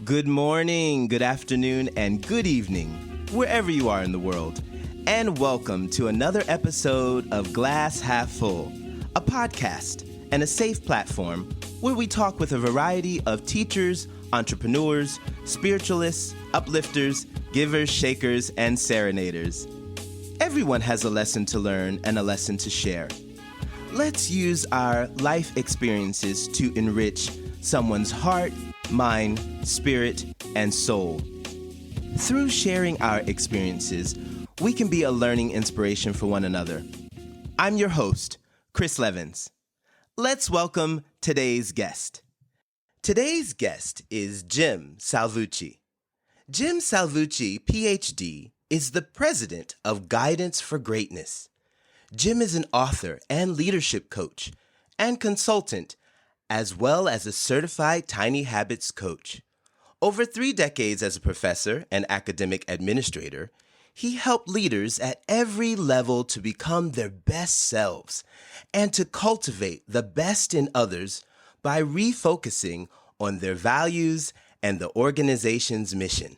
Good morning, good afternoon, and good evening, wherever you are in the world. And welcome to another episode of Glass Half Full, a podcast and a safe platform where we talk with a variety of teachers, entrepreneurs, spiritualists, uplifters, givers, shakers, and serenaders. Everyone has a lesson to learn and a lesson to share. Let's use our life experiences to enrich someone's heart, mind, spirit, and soul. Through sharing our experiences, we can be a learning inspiration for one another. I'm your host, Chris Levens. Let's welcome today's guest. Today's guest is Jim Salvucci. Jim Salvucci, Ph.D., is the president of Guidance for Greatness. Jim is an author and leadership coach and consultant, as well as a certified Tiny Habits coach. Over 3 decades as a professor and academic administrator, he helped leaders at every level to become their best selves and to cultivate the best in others by refocusing on their values and the organization's mission.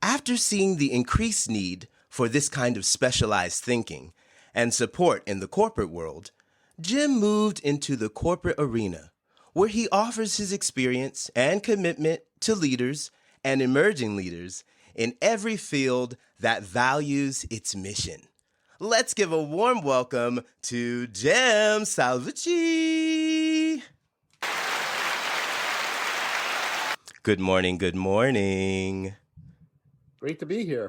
After seeing the increased need for this kind of specialized thinking and support in the corporate world, Jim moved into the corporate arena, where he offers his experience and commitment to leaders and emerging leaders in every field that values its mission. Let's give a warm welcome to Jim Salvucci. Good morning, good morning. Great to be here.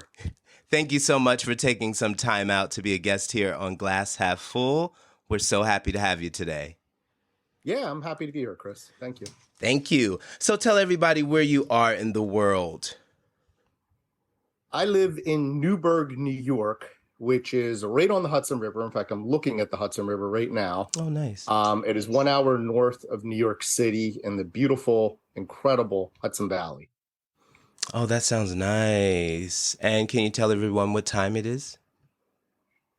Thank you so much for taking some time out to be a guest here on Glass Half Full. We're so happy to have you today. Yeah, I'm happy to be here, Chris. Thank you. Thank you. So tell everybody where you are in the world. I live in Newburgh, New York, which is right on the Hudson River. In fact, I'm looking at the Hudson River right now. Oh, nice. It is 1 hour north of New York City in the beautiful, incredible Hudson Valley. Oh, that sounds nice. And can you tell everyone what time it is?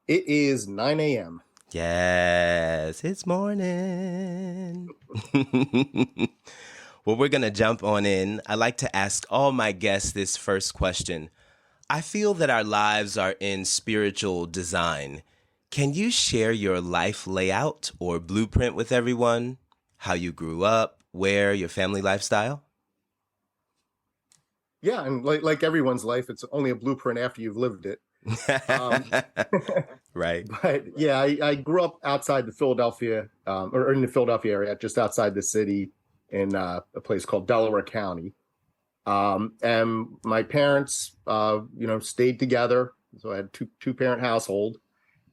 It is 9 a.m. Yes, it's morning. Well, we're going to jump on in. I like to ask all my guests this first question. I feel that our lives are in spiritual design. Can you share your life layout or blueprint with everyone? How you grew up, where, your family lifestyle? Yeah, and like everyone's life, it's only a blueprint after you've lived it. Right. But yeah, I grew up outside the Philadelphia, or in the Philadelphia area, just outside the city in a place called Delaware County. And my parents, stayed together. So I had two-parent household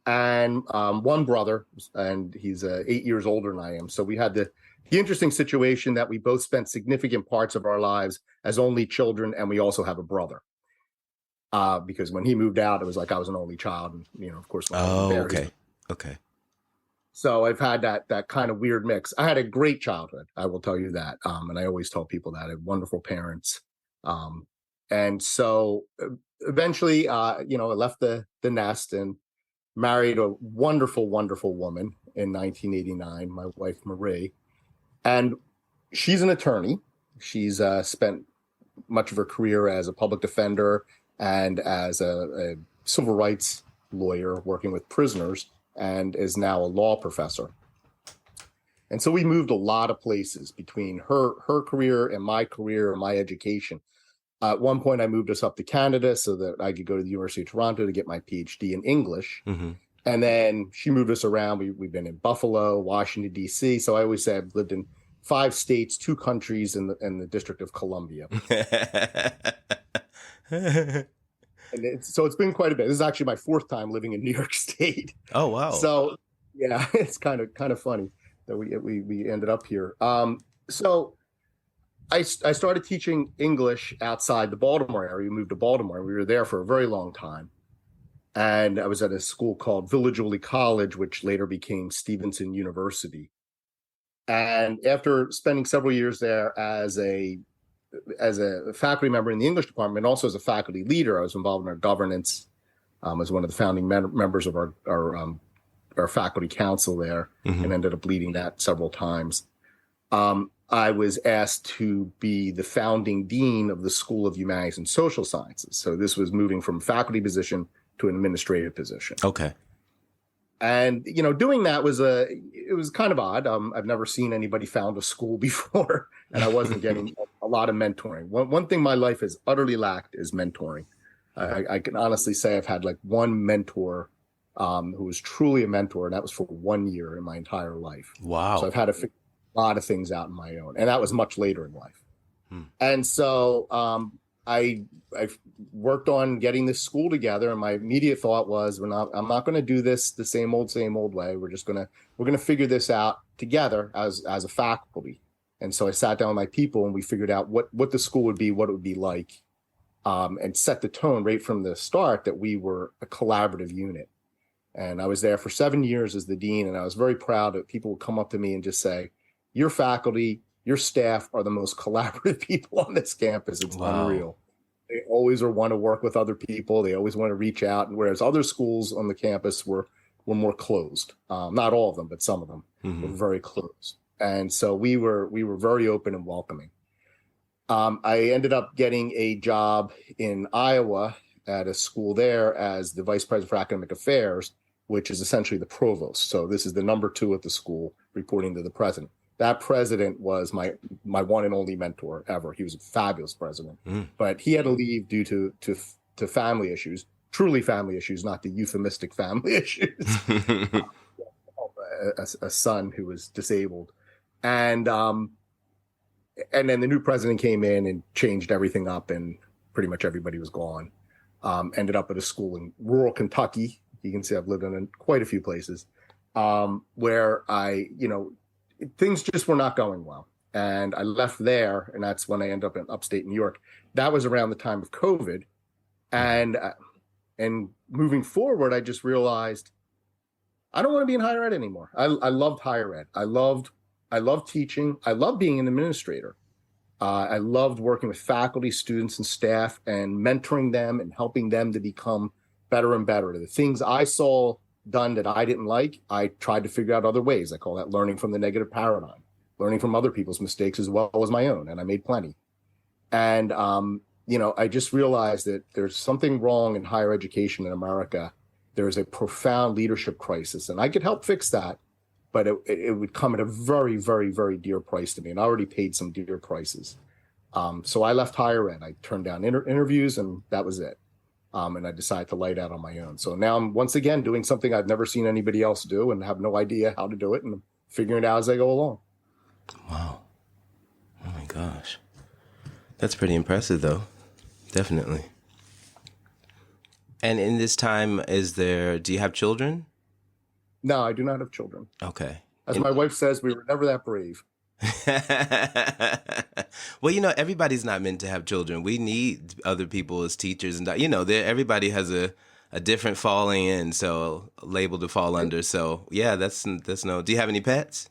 and one brother, and he's 8 years older than I am. So we had the interesting situation that we both spent significant parts of our lives as only children, and we also have a brother. Because when he moved out, it was like I was an only child, and of course. Okay. So I've had that kind of weird mix. I had a great childhood, I will tell you that, and I always tell people that I had wonderful parents. And so eventually, I left the nest and married a wonderful, wonderful woman in 1989, my wife Marie, and she's an attorney. She's spent much of her career as a public defender and as a civil rights lawyer working with prisoners, and is now a law professor. And so we moved a lot of places between her career and my education. At one point, I moved us up to Canada so that I could go to the University of Toronto to get my Ph.D. in English. Mm-hmm. And then she moved us around. We've been in Buffalo, Washington, D.C. So I always say I've lived in 5 states, 2 countries in the District of Columbia. And so it's been quite a bit. This is actually my 4th time living in New York State. Oh, wow. So yeah, it's kind of funny that we ended up here. So I started teaching English outside the Baltimore area. We moved to Baltimore. We were there for a very long time. And I was at a school called Village Woolley College, which later became Stevenson University. And after spending several years there as a faculty member in the English department, also as a faculty leader, I was involved in our governance, as one of the founding members of our faculty council there, mm-hmm. and ended up leading that several times. I was asked to be the founding dean of the School of Humanities and Social Sciences. So this was moving from a faculty position to an administrative position. Okay. And, doing that it was kind of odd. I've never seen anybody found a school before, and I wasn't getting a lot of mentoring. One thing my life has utterly lacked is mentoring. I can honestly say I've had like one mentor who was truly a mentor, and that was for 1 year in my entire life. Wow. So I've had to figure a lot of things out on my own, and that was much later in life. Hmm. And so I worked on getting this school together, and my immediate thought was, I'm not going to do this the same old way. We're going to figure this out together as a faculty. And so I sat down with my people, and we figured out what the school would be, what it would be like, and set the tone right from the start that we were a collaborative unit. And I was there for 7 years as the dean, and I was very proud that people would come up to me and just say, your faculty, your staff are the most collaborative people on this campus. It's unreal. They always want to work with other people. They always want to reach out. And whereas other schools on the campus were more closed, not all of them, but some of them were very closed. And so we were very open and welcoming. I ended up getting a job in Iowa at a school there as the vice president for academic affairs, which is essentially the provost. So this is the number 2 at the school, reporting to the president. That president was my one and only mentor ever. He was a fabulous president, but he had to leave due to family issues, truly family issues, not the euphemistic family issues. A son who was disabled, and then the new president came in and changed everything up, and pretty much everybody was gone. Ended up at a school in rural Kentucky. You can see I've lived in quite a few places where things just were not going well. And I left there, and that's when I ended up in upstate New York. That was around the time of COVID. And moving forward, I just realized I don't want to be in higher ed anymore. I loved higher ed. I loved teaching. I loved being an administrator. I loved working with faculty, students, and staff, and mentoring them and helping them to become better and better. The things I saw done that I didn't like, I tried to figure out other ways. I call that learning from the negative paradigm, learning from other people's mistakes as well as my own, and I made plenty. And I just realized that there's something wrong in higher education in America. There's a profound leadership crisis, and I could help fix that, but it would come at a very, very, very dear price to me, and I already paid some dear prices. So I left higher ed. I turned down interviews, and that was it. And I decided to light out on my own. So now I'm once again doing something I've never seen anybody else do and have no idea how to do it, and I'm figuring it out as I go along. Wow. Oh my gosh. That's pretty impressive though. Definitely. And in this time, do you have children? No, I do not have children. Okay. As my wife says, we were never that brave. Well, everybody's not meant to have children. We need other people as teachers, and everybody has a different falling in, so label to fall under. So yeah, that's no. Do you have any pets?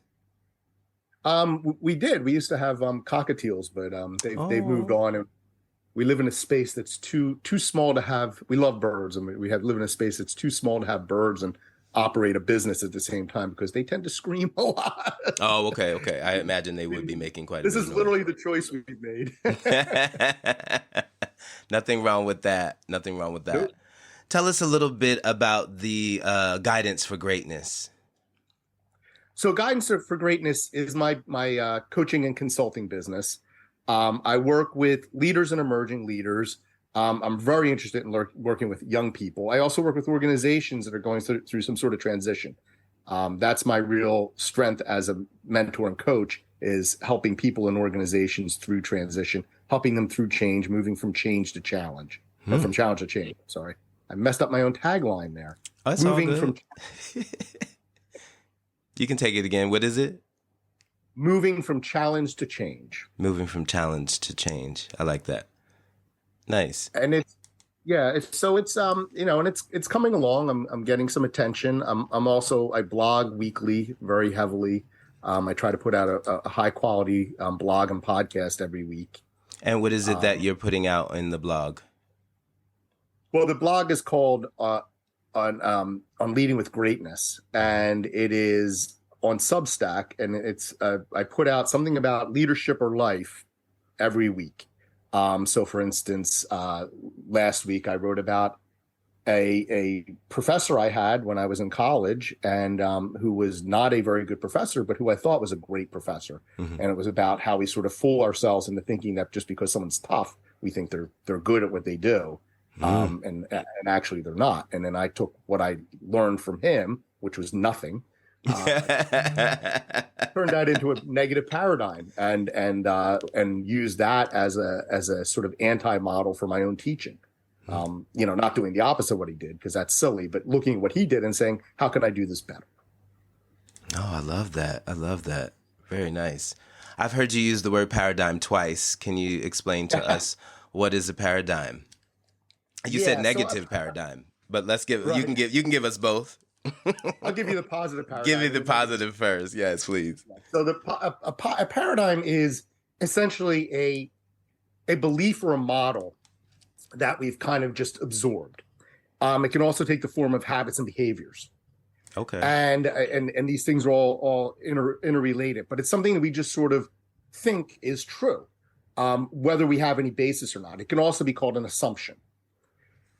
We did. We used to have cockatiels, but they've moved on, and we live in a space that's too small to have. We love birds, and we live in a space that's too small to have birds and operate a business at the same time because they tend to scream a lot. Oh, okay. I imagine they would be making quite a bit of noise. This is literally the choice we've made. Nothing wrong with that. Nope. Tell us a little bit about the Guidance for Greatness. So Guidance for Greatness is my coaching and consulting business. I work with leaders and emerging leaders. I'm very interested in working with young people. I also work with organizations that are going through some sort of transition. That's my real strength as a mentor and coach, is helping people and organizations through transition, helping them through change, moving from change to challenge, or from challenge to change. Sorry, I messed up my own tagline there. Oh, that's moving all good. You can take it again. What is it? Moving from challenge to change. Moving from challenge to change. I like that. Nice. And it's coming along. I'm getting some attention. I blog weekly very heavily. I try to put out a high quality blog and podcast every week. And what is it that you're putting out in the blog? Well, the blog is called on Leading with Greatness, and it is on Substack, and it's I put out something about leadership or life every week. So for instance, last week I wrote about a professor I had when I was in college, and who was not a very good professor, but who I thought was a great professor. Mm-hmm. And it was about how we sort of fool ourselves into thinking that just because someone's tough, we think they're good at what they do, and actually they're not. And then I took what I learned from him, which was nothing, turned that into a negative paradigm, and used that as a sort of anti-model for my own teaching. Not doing the opposite of what he did, because that's silly, but looking at what he did and saying, how can I do this better? Oh, I love that. I love that. Very nice. I've heard you use the word paradigm twice. Can you explain to us what is a paradigm? You said negative paradigm, but let's give right. you can give us both. I'll give you the positive paradigm. Give me the positive first. Yes, please. So a paradigm is essentially a belief or a model that we've kind of just absorbed. It can also take the form of habits and behaviors. Okay. And these things are all interrelated, but it's something that we just sort of think is true, whether we have any basis or not. It can also be called an assumption.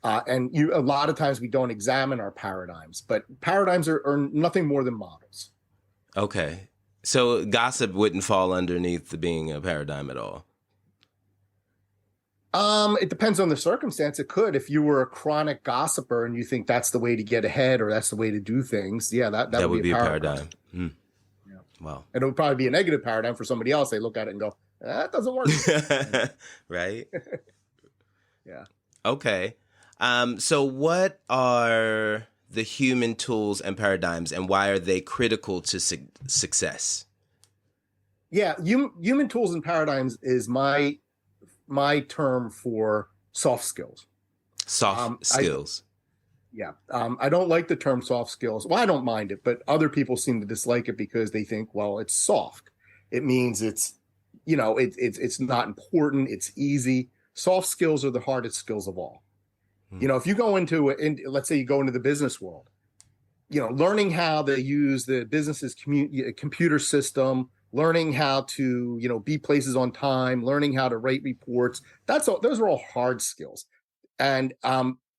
And a lot of times we don't examine our paradigms, but paradigms are nothing more than models. Okay. So gossip wouldn't fall underneath being a paradigm at all. It depends on the circumstance. It could. If you were a chronic gossiper and you think that's the way to get ahead or that's the way to do things, yeah, that would be a paradigm. Yeah. Wow. And it would probably be a negative paradigm for somebody else. They look at it and go, that doesn't work. Right? Yeah. Okay. So what are the human tools and paradigms, and why are they critical to success? Yeah. Human tools and paradigms is my term for soft skills. Soft skills. I don't like the term soft skills. Well, I don't mind it, but other people seem to dislike it because they think, well, it's soft. It means it's not important. It's easy. Soft skills are the hardest skills of all. If you go let's say you go into the business world, learning how to use the business's computer system, learning how to, be places on time, learning how to write reports. Those are all hard skills. And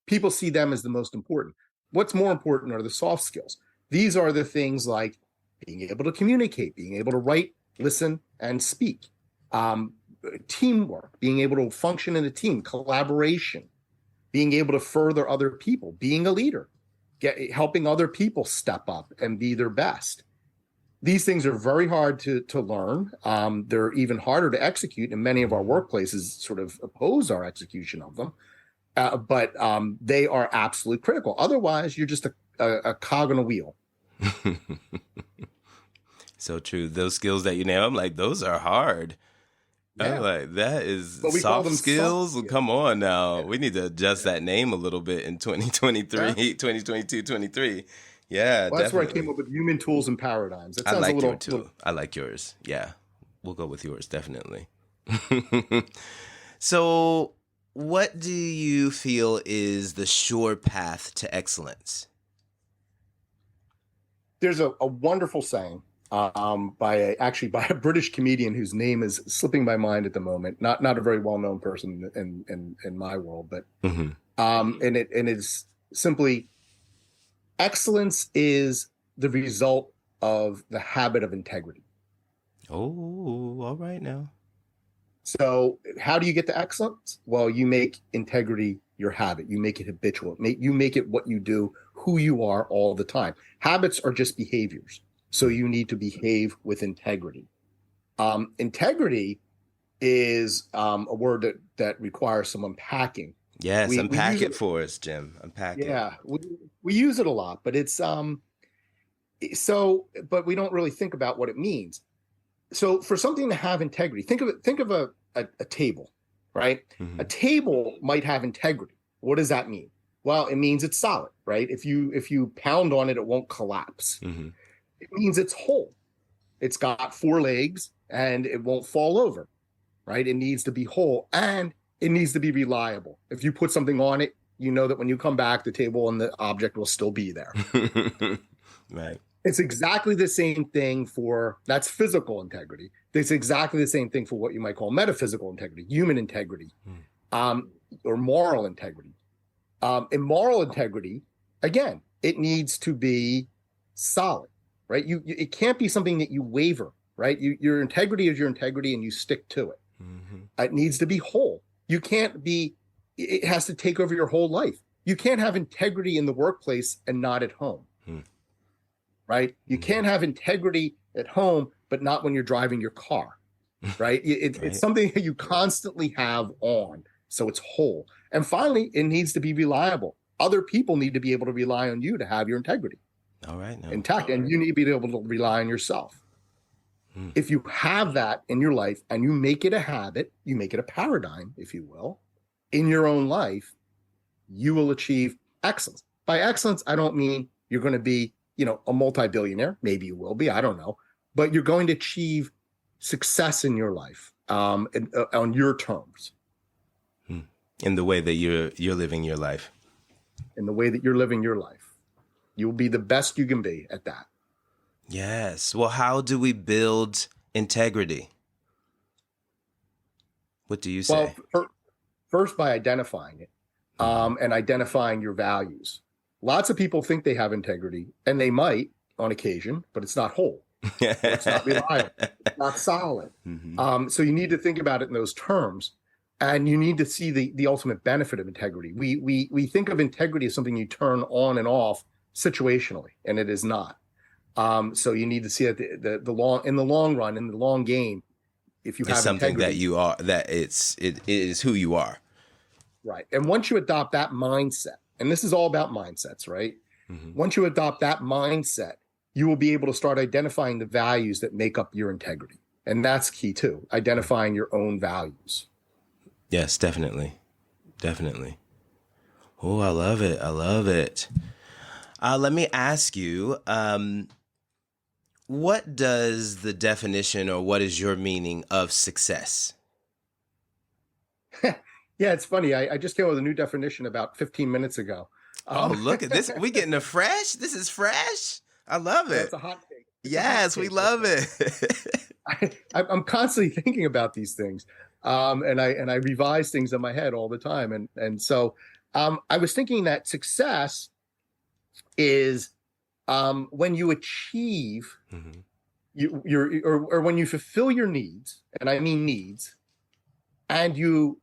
people see them as the most important. What's more important are the soft skills. These are the things like being able to communicate, being able to write, listen, and speak. Teamwork, being able to function in a team, collaboration, being able to further other people, being a leader, helping other people step up and be their best. These things are very hard to learn. They're even harder to execute, and many of our workplaces sort of oppose our execution of them. But they are absolutely critical. Otherwise, you're just a cog on a wheel. So true. Those skills that you name, I'm like, those are hard. Yeah. I'm like, that is soft skills? Come on now. Yeah. We need to adjust that name a little bit in 2023, 2022, 23. Yeah, well, that's where I came up with human tools and paradigms. That sounds your tool. I like yours. Yeah, we'll go with yours, definitely. So what do you feel is the sure path to excellence? There's a wonderful saying by a British comedian whose name is slipping my mind at the moment. Not a very well-known person in my world, but and it's simply, excellence is the result of the habit of integrity. Oh, all right now. So how do you get to excellence? Well, you make integrity your habit. You make it habitual. You make it what you do, who you are all the time. Habits are just behaviors. So you need to behave with integrity. Integrity is a word that requires some unpacking. Yes, unpack it for us, Jim. Unpack it. Yeah, we use it a lot, but it's but we don't really think about what it means. So for something to have integrity, think of a table, right? Mm-hmm. A table might have integrity. What does that mean? Well, it means it's solid, right? If you pound on it, it won't collapse. Mm-hmm. It means it's whole. It's got 4 legs and it won't fall over, right? It needs to be whole and it needs to be reliable. If you put something on it, you know that when you come back, the table and the object will still be there. Right. It's exactly the same thing that's physical integrity. It's exactly the same thing for what you might call metaphysical integrity, human integrity, um, or moral integrity. In moral integrity, again, it needs to be solid, right? It can't be something that you waver, right? Your integrity is your integrity, and you stick to it. It needs to be whole. You can't be. It has to take over your whole life. You can't have integrity in the workplace and not at home, right? You can't have integrity at home, but not when you're driving your car, right? It's something that you constantly have on, so it's whole. And finally, it needs to be reliable. Other people need to be able to rely on you to have your integrity intact, and you need to be able to rely on yourself. If you have that in your life and you make it a habit, you make it a paradigm, if you will, in your own life, you will achieve excellence. By excellence, I don't mean you're going to be, a multi-billionaire. Maybe you will be, I don't know. But you're going to achieve success in your life on your terms. In the way that you're living your life. In the way that you're living your life. You'll be the best you can be at that. Yes. Well, how do we build integrity? What do you say? Well, first by identifying it and identifying your values. Lots of people think they have integrity, and they might on occasion, but it's not whole. It's not reliable. It's not solid. So you need to think about it in those terms, and you need to see the ultimate benefit of integrity. We think of integrity as something you turn on and off situationally, and it is not. So you need to see it in the long run, in the long game. If you have something integrity, that you are, that it is who you are. Right. And once you adopt that mindset, and this is all about mindsets, right? Once you adopt that mindset, you will be able to start identifying the values that make up your integrity. And that's key too, identifying your own values. Yes, definitely. Definitely. Oh, I love it. I love it. Let me ask you, what does the definition, or what is your meaning of success? Yeah, it's funny. I just came up with a new definition about 15 minutes ago. Look at this. We getting a fresh. This is fresh. I love it. It's a hot take. Yes, we love it. I'm constantly thinking about these things, and I revise things in my head all the time. And so I was thinking that success is when you achieve or when you fulfill your needs, and I mean needs, and you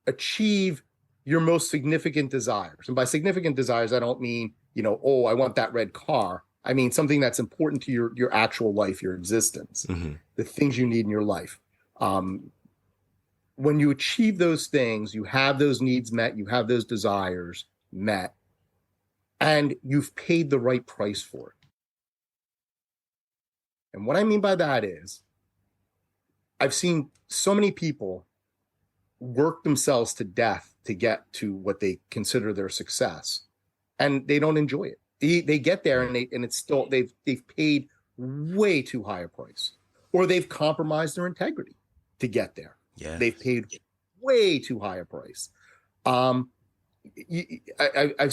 achieve your most significant desires. And by significant desires, I don't mean, I want that red car. I mean something that's important to your actual life, your existence, the things you need in your life. When you achieve those things, you have those needs met, you have those desires met, and you've paid the right price for it. And what I mean by that is, I've seen so many people work themselves to death to get to what they consider their success, and they don't enjoy it. They get there and it's still they've paid way too high a price, or they've compromised their integrity to get there. Yeah, they've paid way too high a price. I've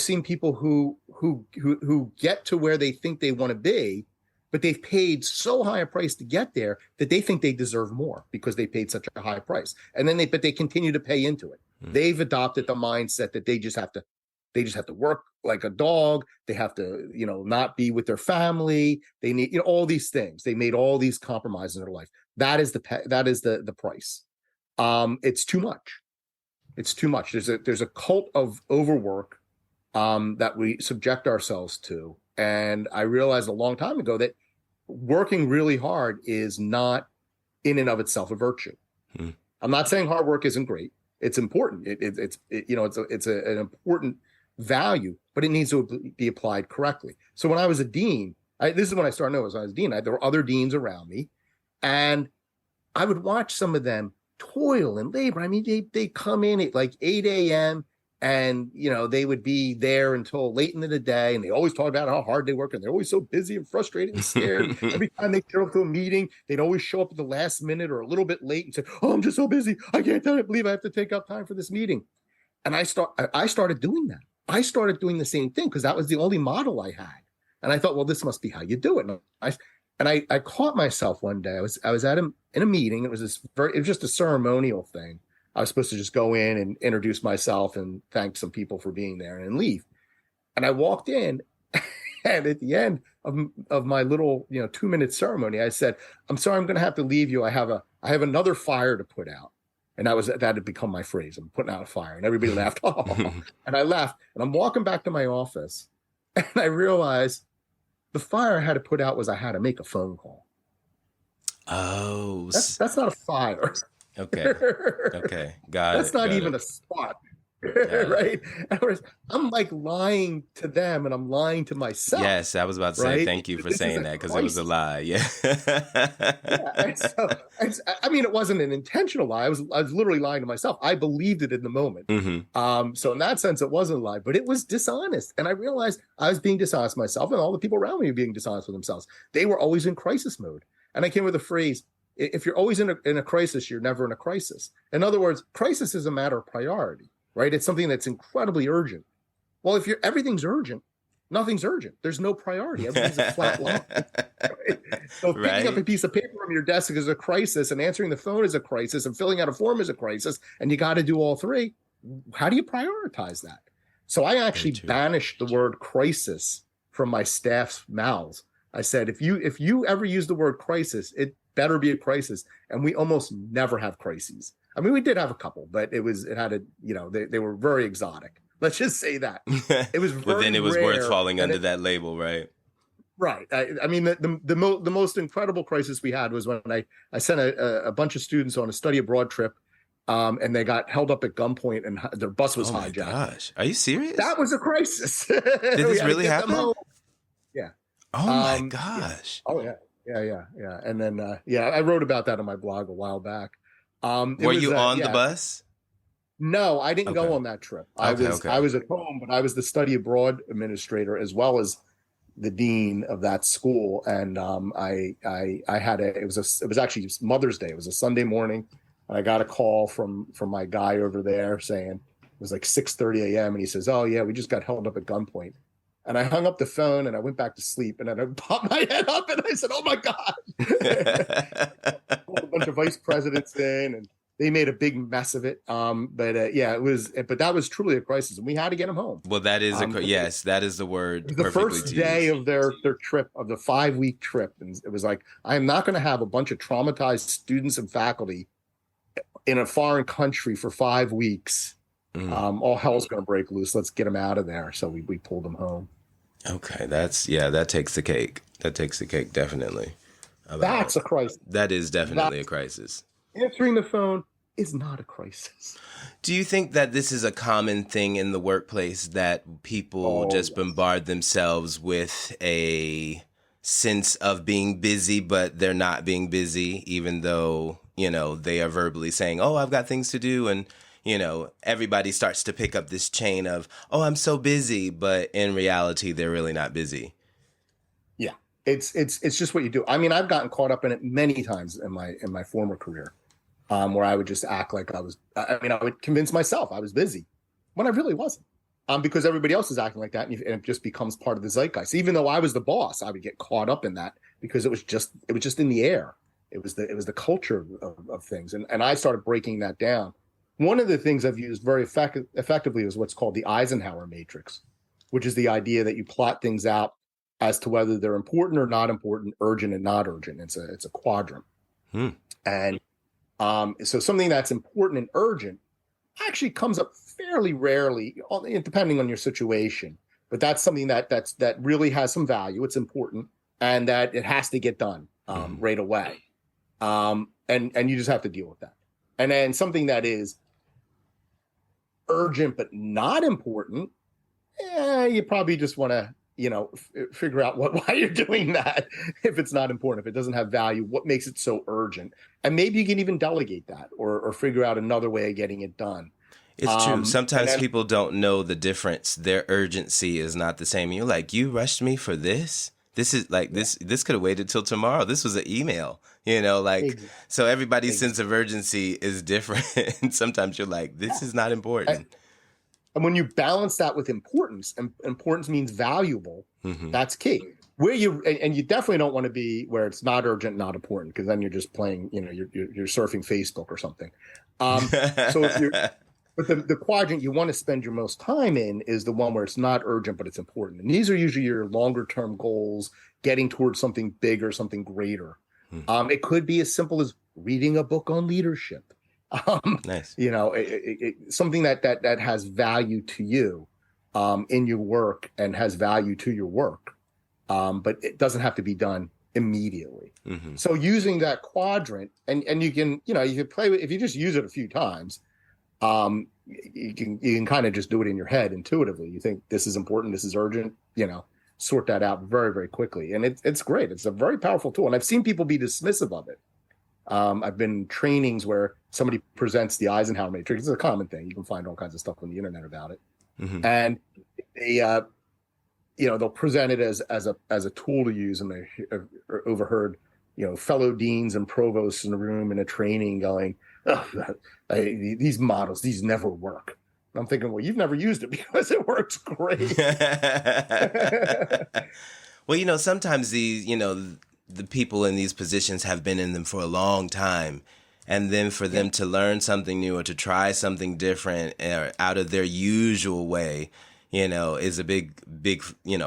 seen people who get to where they think they want to be, but they've paid so high a price to get there that they think they deserve more because they paid such a high price. And then they continue to pay into it. They've adopted the mindset that they just have to work like a dog. They have to, not be with their family. They need, all these things. They made all these compromises in their life. That is the price. It's too much. It's too much. There's a cult of overwork that we subject ourselves to. And I realized a long time ago that working really hard is not in and of itself a virtue. I'm not saying hard work isn't great. It's important. It's an important value, but it needs to be applied correctly. So when I was a dean, this is when I started knowing when I was a dean, there were other deans around me, and I would watch some of them toil and labor. I mean, they come in at like 8 a.m. and, they would be there until late into the day. And they always talk about how hard they work. And they're always so busy and frustrated and scared. Every time they show up to a meeting, they'd always show up at the last minute or a little bit late and say, "Oh, I'm just so busy. I can't believe I have to take up time for this meeting." And I started doing that. I started doing the same thing because that was the only model I had. And I thought, well, this must be how you do it. And I caught myself one day. I was in a meeting. It was just a ceremonial thing. I was supposed to just go in and introduce myself and thank some people for being there and leave. And I walked in, and at the end of my little 2-minute ceremony, I said, "I'm sorry, I'm going to have to leave you. I have another fire to put out." And that had become my phrase. I'm putting out a fire, and everybody laughed. And I left, and I'm walking back to my office, and I realized the fire I had to put out was I had to make a phone call. Oh, that's not a fire. Okay. Got it. That's not even a spot. Right? I'm like lying to them, and I'm lying to myself. Yes, I was about to say thank you for saying that, because it was a lie. Yeah. I mean, it wasn't an intentional lie. I was literally lying to myself. I believed it in the moment. Mm-hmm. So in that sense, it wasn't a lie, but it was dishonest. And I realized I was being dishonest myself, and all the people around me were being dishonest with themselves. They were always in crisis mode. And I came with a phrase: if you're always in a crisis, you're never in a crisis. In other words, crisis is a matter of priority. Right? It's something that's incredibly urgent. Well, if everything's urgent, nothing's urgent. There's no priority. Everything's a flat line. Right? So picking up a piece of paper from your desk is a crisis, and answering the phone is a crisis, and filling out a form is a crisis, and you got to do all three. How do you prioritize that? So I actually banished the word crisis from my staff's mouths. I said, if you ever use the word crisis, it better be a crisis. And we almost never have crises. I mean, we did have a couple, but they were very exotic. Let's just say that. It was very But then it was rare, worth falling under that label, right? Right. I mean, the most incredible crisis we had was when I sent a bunch of students on a study abroad trip, and they got held up at gunpoint, and their bus was hijacked. Oh my gosh. Are you serious? That was a crisis. Did this really happen? Yeah. Oh my gosh. Yeah. Oh yeah. And then I wrote about that on my blog a while back. Were you on the bus? No, I didn't go on that trip. I was at home, but I was the study abroad administrator as well as the dean of that school. And I had it was actually Mother's Day. It was a Sunday morning, and I got a call from my guy over there saying it was like 6:30 a.m. and he says, "Oh yeah, we just got held up at gunpoint." And I hung up the phone and I went back to sleep, and then I popped my head up and I said, "Oh my God." Pulled a bunch of vice presidents in, and they made a big mess of it. It was, but that was truly a crisis, and we had to get them home. Well, that is yes, that is the word. The first day of their trip, of the 5-week trip. And it was like, I am not going to have a bunch of traumatized students and faculty in a foreign country for 5 weeks. All hell's going to break loose. Let's get them out of there. So we pulled them home. Okay. That takes the cake. That takes the cake. Definitely. That's a crisis. That is definitely a crisis. Answering the phone is not a crisis. Do you think that this is a common thing in the workplace, that people just bombard themselves with a sense of being busy, but they're not being busy, even though, they are verbally saying, "Oh, I've got things to do," and everybody starts to pick up this chain of, "Oh, I'm so busy," but in reality, they're really not busy. Yeah, it's just what you do. I mean, I've gotten caught up in it many times in my former career, where I would just act like I would convince myself I was busy when I really wasn't, because everybody else is acting like that, and it just becomes part of the zeitgeist. Even though I was the boss, I would get caught up in that because it was just in the air. It was the culture of things, and I started breaking that down. One of the things I've used very effectively is what's called the Eisenhower Matrix, which is the idea that you plot things out as to whether they're important or not important, urgent and not urgent. It's a quadrant. And so something that's important and urgent actually comes up fairly rarely, depending on your situation. But that's something that really has some value. It's important, and that it has to get done right away. And you just have to deal with that. And then something that is urgent but not important, you probably just want to, figure out why you're doing that. If it's not important, if it doesn't have value, what makes it so urgent? And maybe you can even delegate that or figure out another way of getting it done. It's true. Sometimes people don't know the difference. Their urgency is not the same. You're like, "You rushed me for this? This is like this could have waited till tomorrow. This was an email." Exactly. So everybody's sense of urgency is different. And sometimes you're like, "This is not important." And when you balance that with importance, and importance means valuable, that's key. Where and you definitely don't want to be where it's not urgent, not important, because then you're just playing, you're surfing Facebook or something. So if you're, but the quadrant you want to spend your most time in is the one where it's not urgent, but it's important. And these are usually your longer term goals, getting towards something bigger, something greater. It could be as simple as reading a book on leadership. Nice. Something that has value to you in your work and has value to your work. But it doesn't have to be done immediately. So using that quadrant, and you can play with, if you just use it a few times, you can kind of just do it in your head intuitively. You think this is important, this is urgent, sort that out very, very quickly. And it's great. It's a very powerful tool. And I've seen people be dismissive of it. I've been in trainings where somebody presents the Eisenhower Matrix. It's a common thing. You can find all kinds of stuff on the internet about it. And they, they'll present it as a tool to use. And they overheard, fellow deans and provosts in the room in a training going, oh, these models, these never work. And I'm thinking, well, you've never used it because it works great. Well, sometimes these, the people in these positions have been in them for a long time. And then for them to learn something new or to try something different out of their usual way, is a big,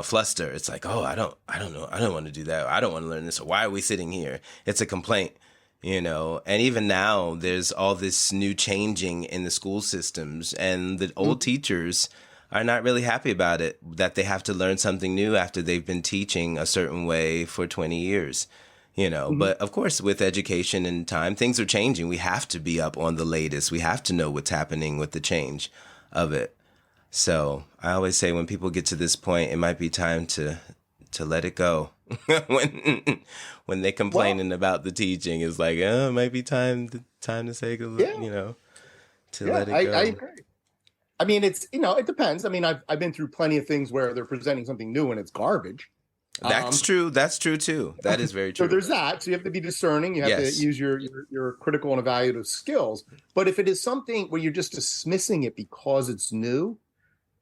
fluster. It's like, oh, I don't know. I don't want to do that. I don't want to learn this. Or why are we sitting here? It's a complaint, and even now there's all this new changing in the school systems, and the old teachers are not really happy about it, that they have to learn something new after they've been teaching a certain way for 20 years. But of course, with education and time, things are changing. We have to be up on the latest. We have to know what's happening with the change of it. So I always say when people get to this point, it might be time to let it go. when they're complaining about the teaching, it's like, oh, it might be time to say, to let it go. I agree. I mean, it's, it depends. I mean, I've been through plenty of things where they're presenting something new and it's garbage. That's true. That's true too. That is very true. So there's that. So you have to be discerning. You have to use your critical and evaluative skills. But if it is something where you're just dismissing it because it's new,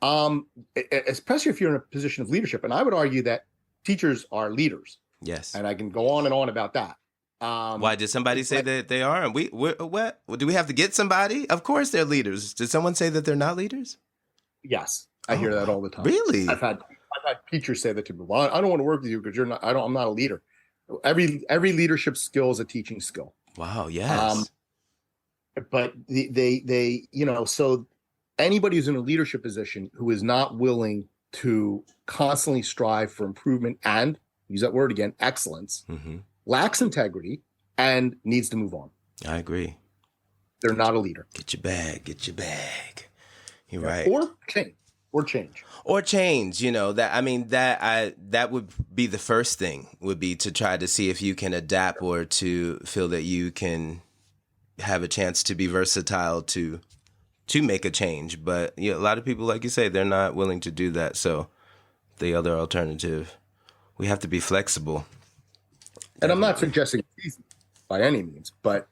especially if you're in a position of leadership, and I would argue that teachers are leaders. Yes. And I can go on and on about that. Why did somebody say that they are? And what? Do we have to get somebody? Of course they're leaders. Did someone say that they're not leaders? Yes. I hear that all the time. Really? I've had teachers say that to me. Well, I don't want to work with you because I'm not a leader. Every leadership skill is a teaching skill. Wow. Yes. But they so anybody who's in a leadership position who is not willing to constantly strive for improvement and, use that word again, excellence, lacks integrity and needs to move on. I agree. They're not a leader. Get your bag. You're right. Or change. That would be the first thing, would be to try to see if you can adapt or to feel that you can have a chance to be versatile to make a change. But a lot of people, like you say, they're not willing to do that. So the other alternative, we have to be flexible. And I'm not suggesting it's easy by any means, but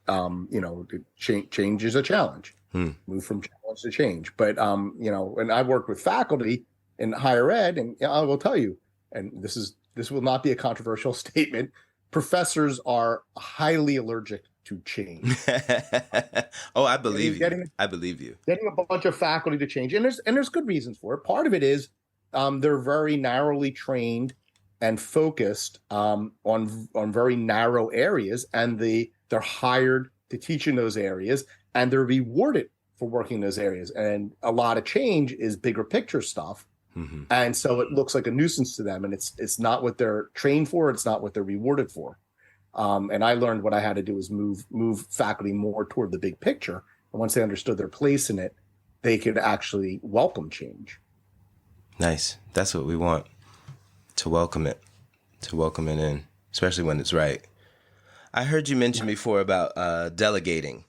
change is a challenge. Move from challenge to change. But and I've worked with faculty in higher ed, and I will tell you, and this will not be a controversial statement, professors are highly allergic to change. Oh, I believe you. I believe you. Getting a bunch of faculty to change, and there's good reasons for it. Part of it is they're very narrowly trained and focused on very narrow areas, and they're hired to teach in those areas, and they're rewarded for working in those areas. And a lot of change is bigger picture stuff, and so it looks like a nuisance to them, and it's not what they're trained for. It's not what they're rewarded for. And I learned what I had to do is move faculty more toward the big picture, and once they understood their place in it, they could actually welcome change. Nice. That's what we want. To welcome it in, especially when it's right. I heard you mention before about delegating.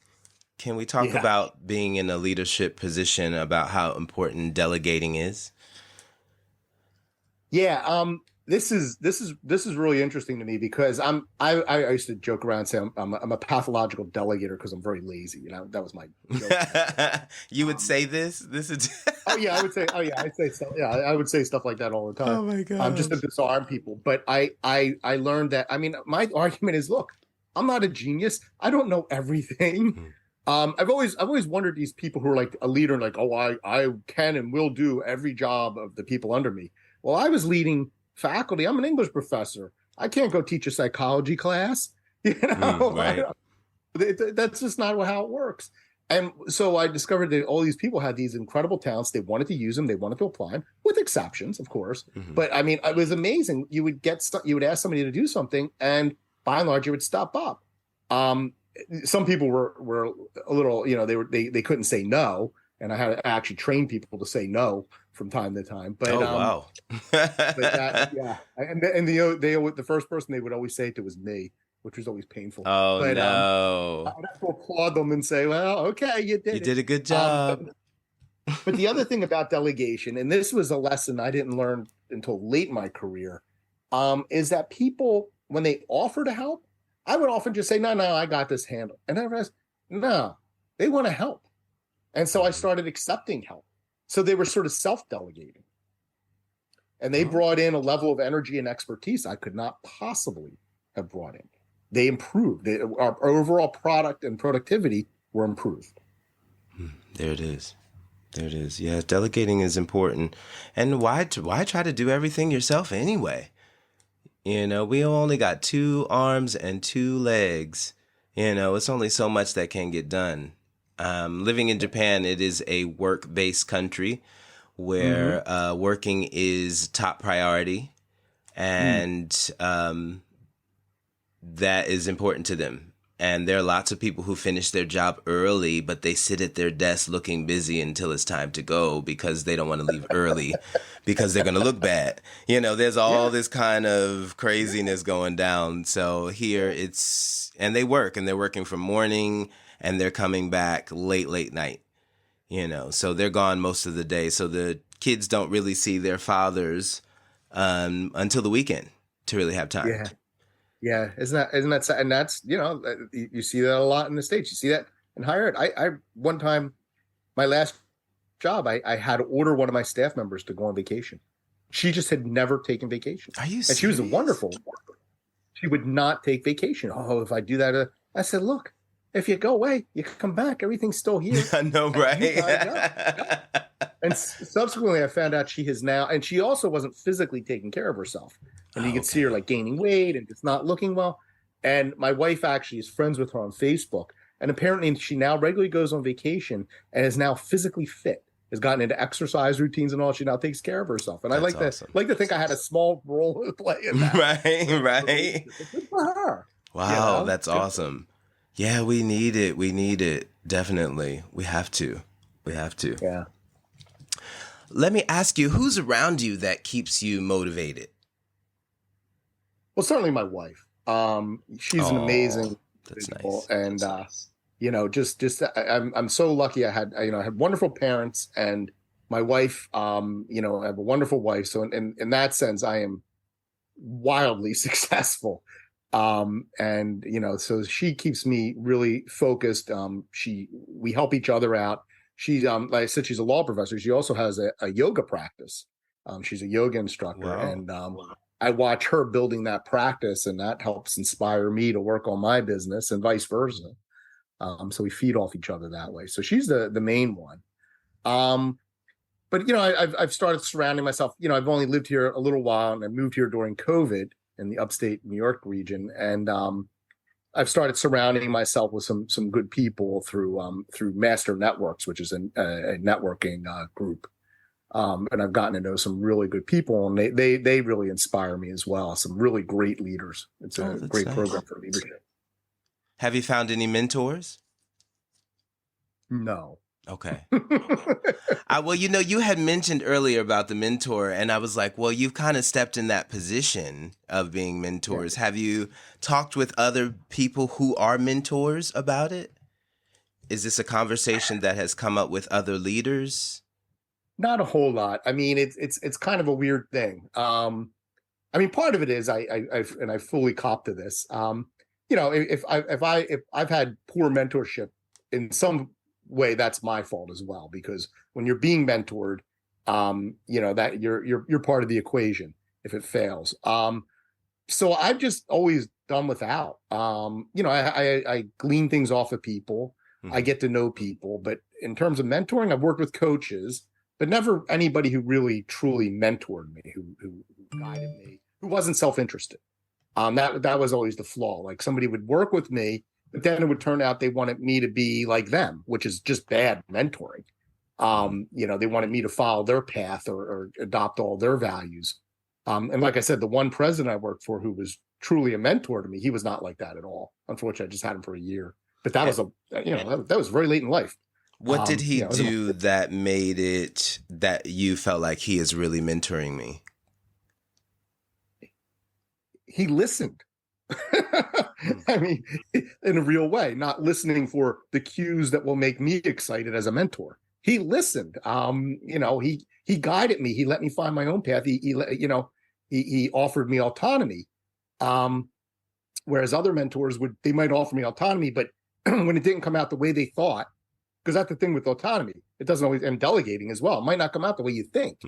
Can we talk about being in a leadership position, about how important delegating is? Yeah. this is really interesting to me because I used to joke around and say I'm a pathological delegator because I'm very lazy. That was my joke. You would Um, say this? This is. oh yeah, I would say. Oh yeah, I'd say stuff. Yeah, I would say stuff like that all the time. Oh my Just to gosh. disarm people. But I learned that. I mean, my argument is, look, I'm not a genius. I don't know everything. Hmm. I've always wondered these people who are like a leader and like, oh, I can and will do every job of the people under me. Well, I was leading faculty. I'm an English professor. I can't go teach a psychology class. Right. That's just not how it works. And so I discovered that all these people had these incredible talents. They wanted to use them. They wanted to apply them, with exceptions, of course. Hmm. But I mean, it was amazing. You would you would ask somebody to do something, and by and large, it would stop up. Um, some people were a little, they couldn't say no, and I had to actually train people to say no from time to time. But Oh wow. but that, yeah, and the first person they would always say it to was me, which was always painful. Oh But no. I'd have to applaud them and say, well, okay, you You did it. did a good But, job. but the other thing about delegation, and this was a lesson I didn't learn until late in my career, is that people, when they offer to help, I would often just say, no, I got this handled. And I realized, no, they want to help. And so I Mhm. started accepting help. So they were sort of self-delegating. And they Oh, brought in a level of energy and expertise I could not possibly have brought in. They improved. Our overall product and productivity were improved. there it is. There it is. Yeah, delegating is important. And why try to do everything yourself anyway? We only got two arms and two legs. It's only so much that can get done. Living in Japan, it is a work-based country Mm-hmm. where working is top priority, and that is important to them. And there are lots of people who finish their job early, but they sit at their desk looking busy until it's time to go because they don't want to leave early because they're going to look bad. There's all Yeah. this kind of craziness going down. So here and they're working from morning and they're coming back late night, so they're gone most of the day. So the kids don't really see their fathers until the weekend to really have time. Yeah. Yeah. Isn't that sad? And that's, you see that a lot in the States. You see that in higher ed. I one time, my last job, I had to order one of my staff members to go on vacation. She just had never taken vacation. Are you And she was a serious? wonderful worker. She would not take vacation. Oh, if I do that, I said, look, if you go away, you come back, everything's still here. I know, And you guys know. right? And subsequently, I found out she has now, and she also wasn't physically taking care of herself. And you Oh, could see her okay. like gaining weight and just not looking well. And my wife actually is friends with her on Facebook. And apparently, she now regularly goes on vacation and is now physically fit, has gotten into exercise routines and all. She now takes care of herself. And I That's like to awesome. like to think I had a small role to play in that. Right, right. Good for her. Wow, that's Good for awesome. Yeah, we need it. We need it. Definitely. We have to. We have to. Yeah. Let me ask you, who's around you that keeps you motivated? Well, certainly my wife. She's an Oh, amazing that's individual, nice. and just I'm so lucky. I had wonderful parents, and my wife. I have a wonderful wife. So in that sense, I am wildly successful. And so she keeps me really focused. We help each other out. She's like I said, she's a law professor. She also has a yoga practice. She's a yoga instructor, Wow. and I watch her building that practice, and that helps inspire me to work on my business, and vice versa. So we feed off each other that way. So she's the main one. Um, but I've started surrounding myself. I've only lived here a little while, and I moved here during COVID in the upstate New York region, and I've started surrounding myself with some good people through Master Networks, which is a networking group. And I've gotten to know some really good people, and they really inspire me as well. Some really great leaders. It's Oh, a that's great nice. program for leadership. Have you found any mentors? No. Okay. Well, you had mentioned earlier about the mentor, and I was like, well, you've kind of stepped in that position of being Yeah. mentors. Have you talked with other people who are mentors about it? Is this a conversation that has come up with other leaders? Not a whole lot. I mean, it's kind of a weird thing. I mean, part of it is I fully cop to this. You know, if I've had poor mentorship in some way, that's my fault as well, because when you're being mentored, you know, that you're part of the equation if it fails. So I've just always done without. You know, I glean things off of people. I get to know people, but in terms of mentoring, I've worked with coaches, but never anybody who really truly mentored me, who guided me, who wasn't self-interested. That was always the flaw. Like somebody would work with me, but then it would turn out they wanted me to be like them, which is just bad mentoring. You know, they wanted me to follow their path or adopt all their values. And like I said, the one president I worked for who was truly a mentor to me, he was not like that at all. Unfortunately, I just had him for a year. But that was that was very late in life. What did he do that made it that you felt like he is really mentoring me? He listened. I mean, in a real way, not listening for the cues that will make me excited as a mentor. He listened. You know, he guided me. He let me find my own path. He offered me autonomy. Whereas other mentors they might offer me autonomy, but when it didn't come out the way they thought, because that's the thing with autonomy, it doesn't always, and delegating as well, it might not come out the way you think.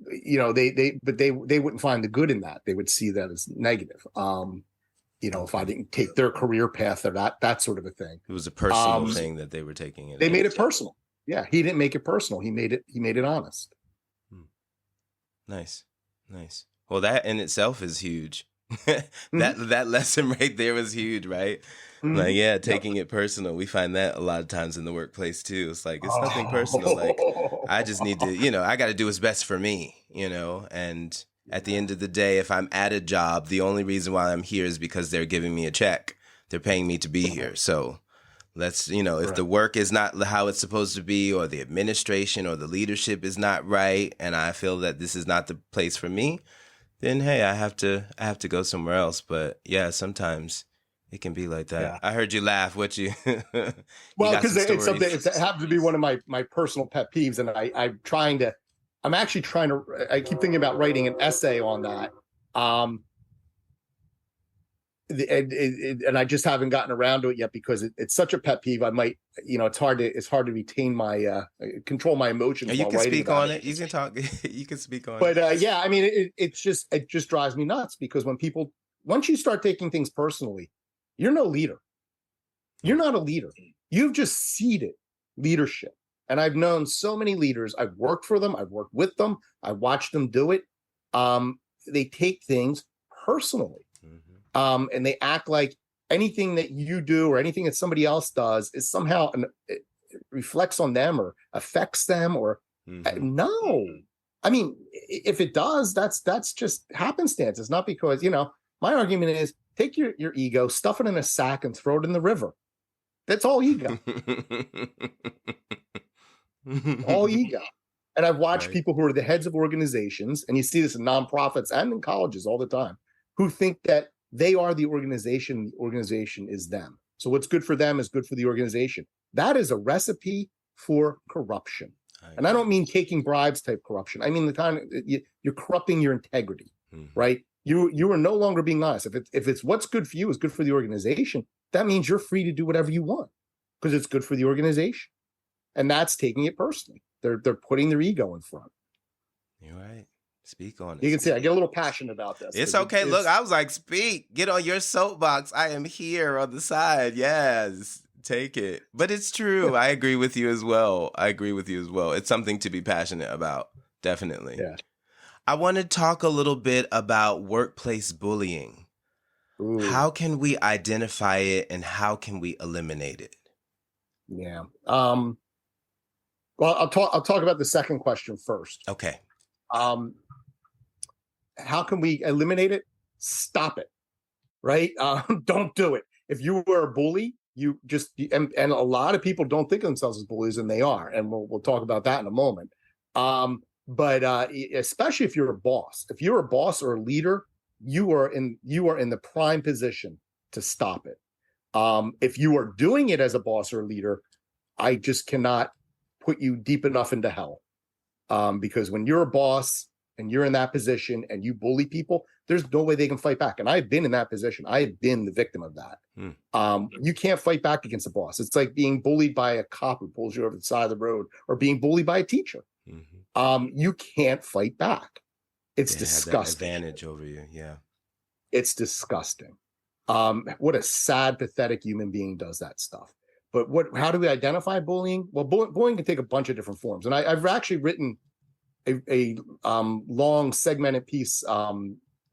You know, they wouldn't find the good in that. They would see that as negative. You know, if I didn't take their career path or that sort of a thing. It was a personal thing that they were taking it. They made it personal. Yeah, he didn't make it personal. He made it honest. Nice. Well, that in itself is huge. That lesson right there was huge, right? Like, yeah, taking it personal. We find that a lot of times in the workplace too. It's like, it's nothing personal. Like, I just need to, you know, I got to do what's best for me, you know? And at the end of the day, if I'm at a job, the only reason why I'm here is because they're giving me a check. They're paying me to be here. So let's, you know, if the work is not how it's supposed to be, or the administration or the leadership is not right, and I feel that this is not the place for me, then hey, I have to go somewhere else. But yeah, sometimes it can be like that. Yeah. I heard you laugh. What you? Well, because it's something. It happens to be one of my personal pet peeves, and I'm actually trying to. I keep thinking about writing an essay on that. And I just haven't gotten around to it yet because it's such a pet peeve. I might, you know, it's hard to retain my control my emotions. You can speak on it. You can talk. You can speak on it. But yeah, I mean, it just drives me nuts because once you start taking things personally, you're no leader. You're not a leader. You've just ceded leadership. And I've known so many leaders. I've worked for them. I've worked with them. I watched them do it. They take things personally. And they act like anything that you do or anything that somebody else does is somehow it reflects on them or affects them or no. I mean, if it does, that's just happenstance. It's not because, you know, my argument is take your ego, stuff it in a sack and throw it in the river. That's all ego. All ego. And I've watched people who are the heads of organizations, and you see this in nonprofits and in colleges all the time, who think that they are the organization. The organization is them. So what's good for them is good for the organization. That is a recipe for corruption. And I don't mean taking bribes type corruption. I mean the kind of, you're corrupting your integrity, right? You are no longer being honest. If it's what's good for you is good for the organization, that means you're free to do whatever you want because it's good for the organization. And that's taking it personally. They're putting their ego in front. You're right. Speak on it. You can see I get a little passionate about this. It's okay. Look, I was like, speak. Get on your soapbox. I am here on the side. Yes. Take it. But it's true. I agree with you as well. It's something to be passionate about. Definitely. Yeah. I want to talk a little bit about workplace bullying. Ooh. How can we identify it and how can we eliminate it? Yeah. Well, I'll talk about the second question first. Okay. How can we eliminate it? Stop it. Right? Don't do it. If you were a bully, you just and a lot of people don't think of themselves as bullies, and they are, and we'll talk about that in a moment. But especially if you're a boss, or a leader, you are in the prime position to stop it. If you are doing it as a boss or a leader, I just cannot put you deep enough into hell. Because when you're a boss, and you're in that position and you bully people, there's no way they can fight back. And I've been in that position. I have been the victim of that. You can't fight back against a boss. It's like being bullied by a cop who pulls you over the side of the road, or being bullied by a teacher. You can't fight back. It's disgusting. That advantage over you. Yeah. It's disgusting. What a sad, pathetic human being does that stuff. But how do we identify bullying? Well, bullying can take a bunch of different forms. And I've actually written a long segmented piece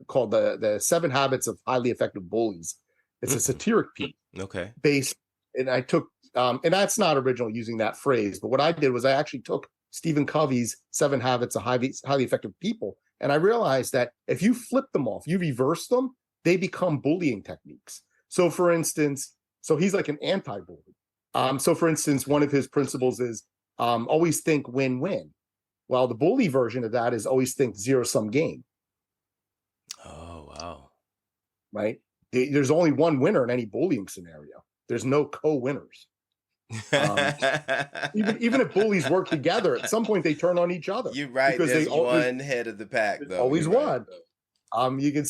called the 7 Habits of Highly Effective Bullies. It's a satiric piece. Okay. Based, and I took, and that's not original using that phrase, but what I did was I actually took Stephen Covey's 7 Habits of Highly Effective People, and I realized that if you flip them off, you reverse them, they become bullying techniques. So for instance, he's like an anti-bully. So for instance, one of his principles is always think win-win. Well, the bully version of that is always think zero-sum game. Oh, wow. Right? There's only one winner in any bullying scenario. There's no co-winners. Even if bullies work together, at some point they turn on each other. You're right. Because there's one head of the pack, though. Always one. Right. You can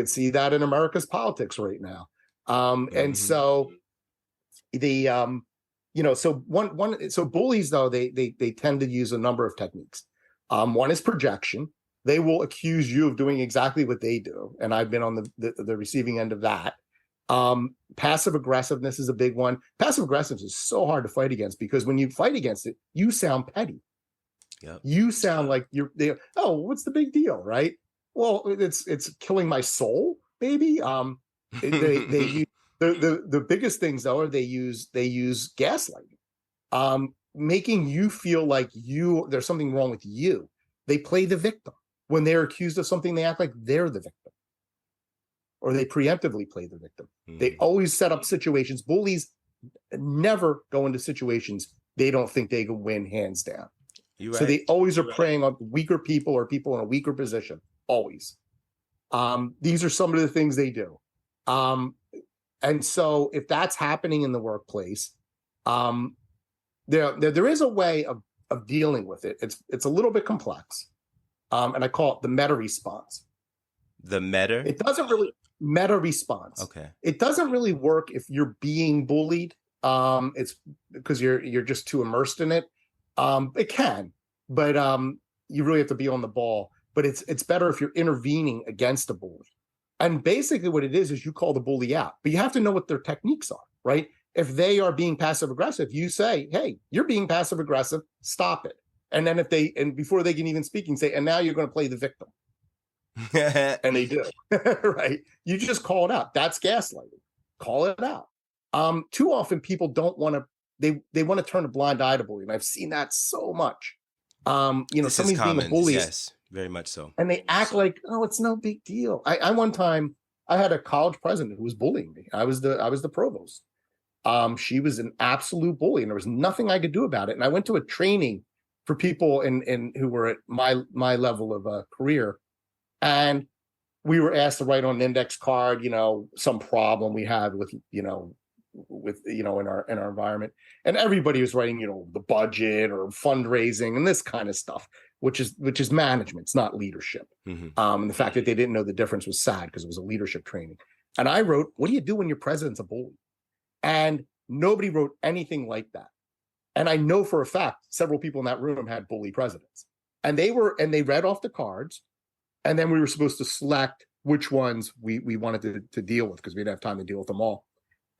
see that in America's politics right now. And so the so bullies, though, they tend to use a number of techniques. One is projection. They will accuse you of doing exactly what they do, and I've been on the receiving end of that. Passive aggressiveness is a big one. Passive aggressiveness is so hard to fight against, because when you fight against it, you sound petty. Yep. You sound like what's the big deal, right? Well, it's killing my soul, maybe. They use, the biggest things, though, are they use gaslighting, making you feel like there's something wrong with you. They play the victim. When they're accused of something, they act like they're the victim, or they preemptively play the victim. They always set up situations. Bullies never go into situations they don't think they can win hands down. Right. So they always are preying on weaker people or people in a weaker position. Always. These are some of the things they do. And so if that's happening in the workplace, there is a way of dealing with it. It's a little bit complex. And I call it the meta response. The meta? It doesn't really meta response. Okay. It doesn't really work if you're being bullied. It's because you're just too immersed in it. It can, but you really have to be on the ball. But it's better if you're intervening against a bully. And basically what it is you call the bully out, but you have to know what their techniques are, right? If they are being passive aggressive, you say, hey, you're being passive aggressive, stop it. And then before they can even speak, you say, and now you're going to play the victim. And they do, right? You just call it out. That's gaslighting. Call it out. Too often people don't want to, they want to turn a blind eye to bullying. I've seen that so much. Somebody's being a bully. Yes, very much so. And they act like, oh, it's no big deal. I one time I had a college president who was bullying me. I was the provost. She was an absolute bully, and there was nothing I could do about it. And I went to a training for people in who were at my level of career, and we were asked to write on an index card, some problem we had with in our environment, and everybody was writing, the budget or fundraising and this kind of stuff, which is management. It's not leadership. And the fact that they didn't know the difference was sad, because it was a leadership training. And I wrote, what do you do when your president's a bully? And nobody wrote anything like that. And I know for a fact several people in that room had bully presidents, and they read off the cards, and then we were supposed to select which ones we wanted to deal with, because we didn't have time to deal with them all.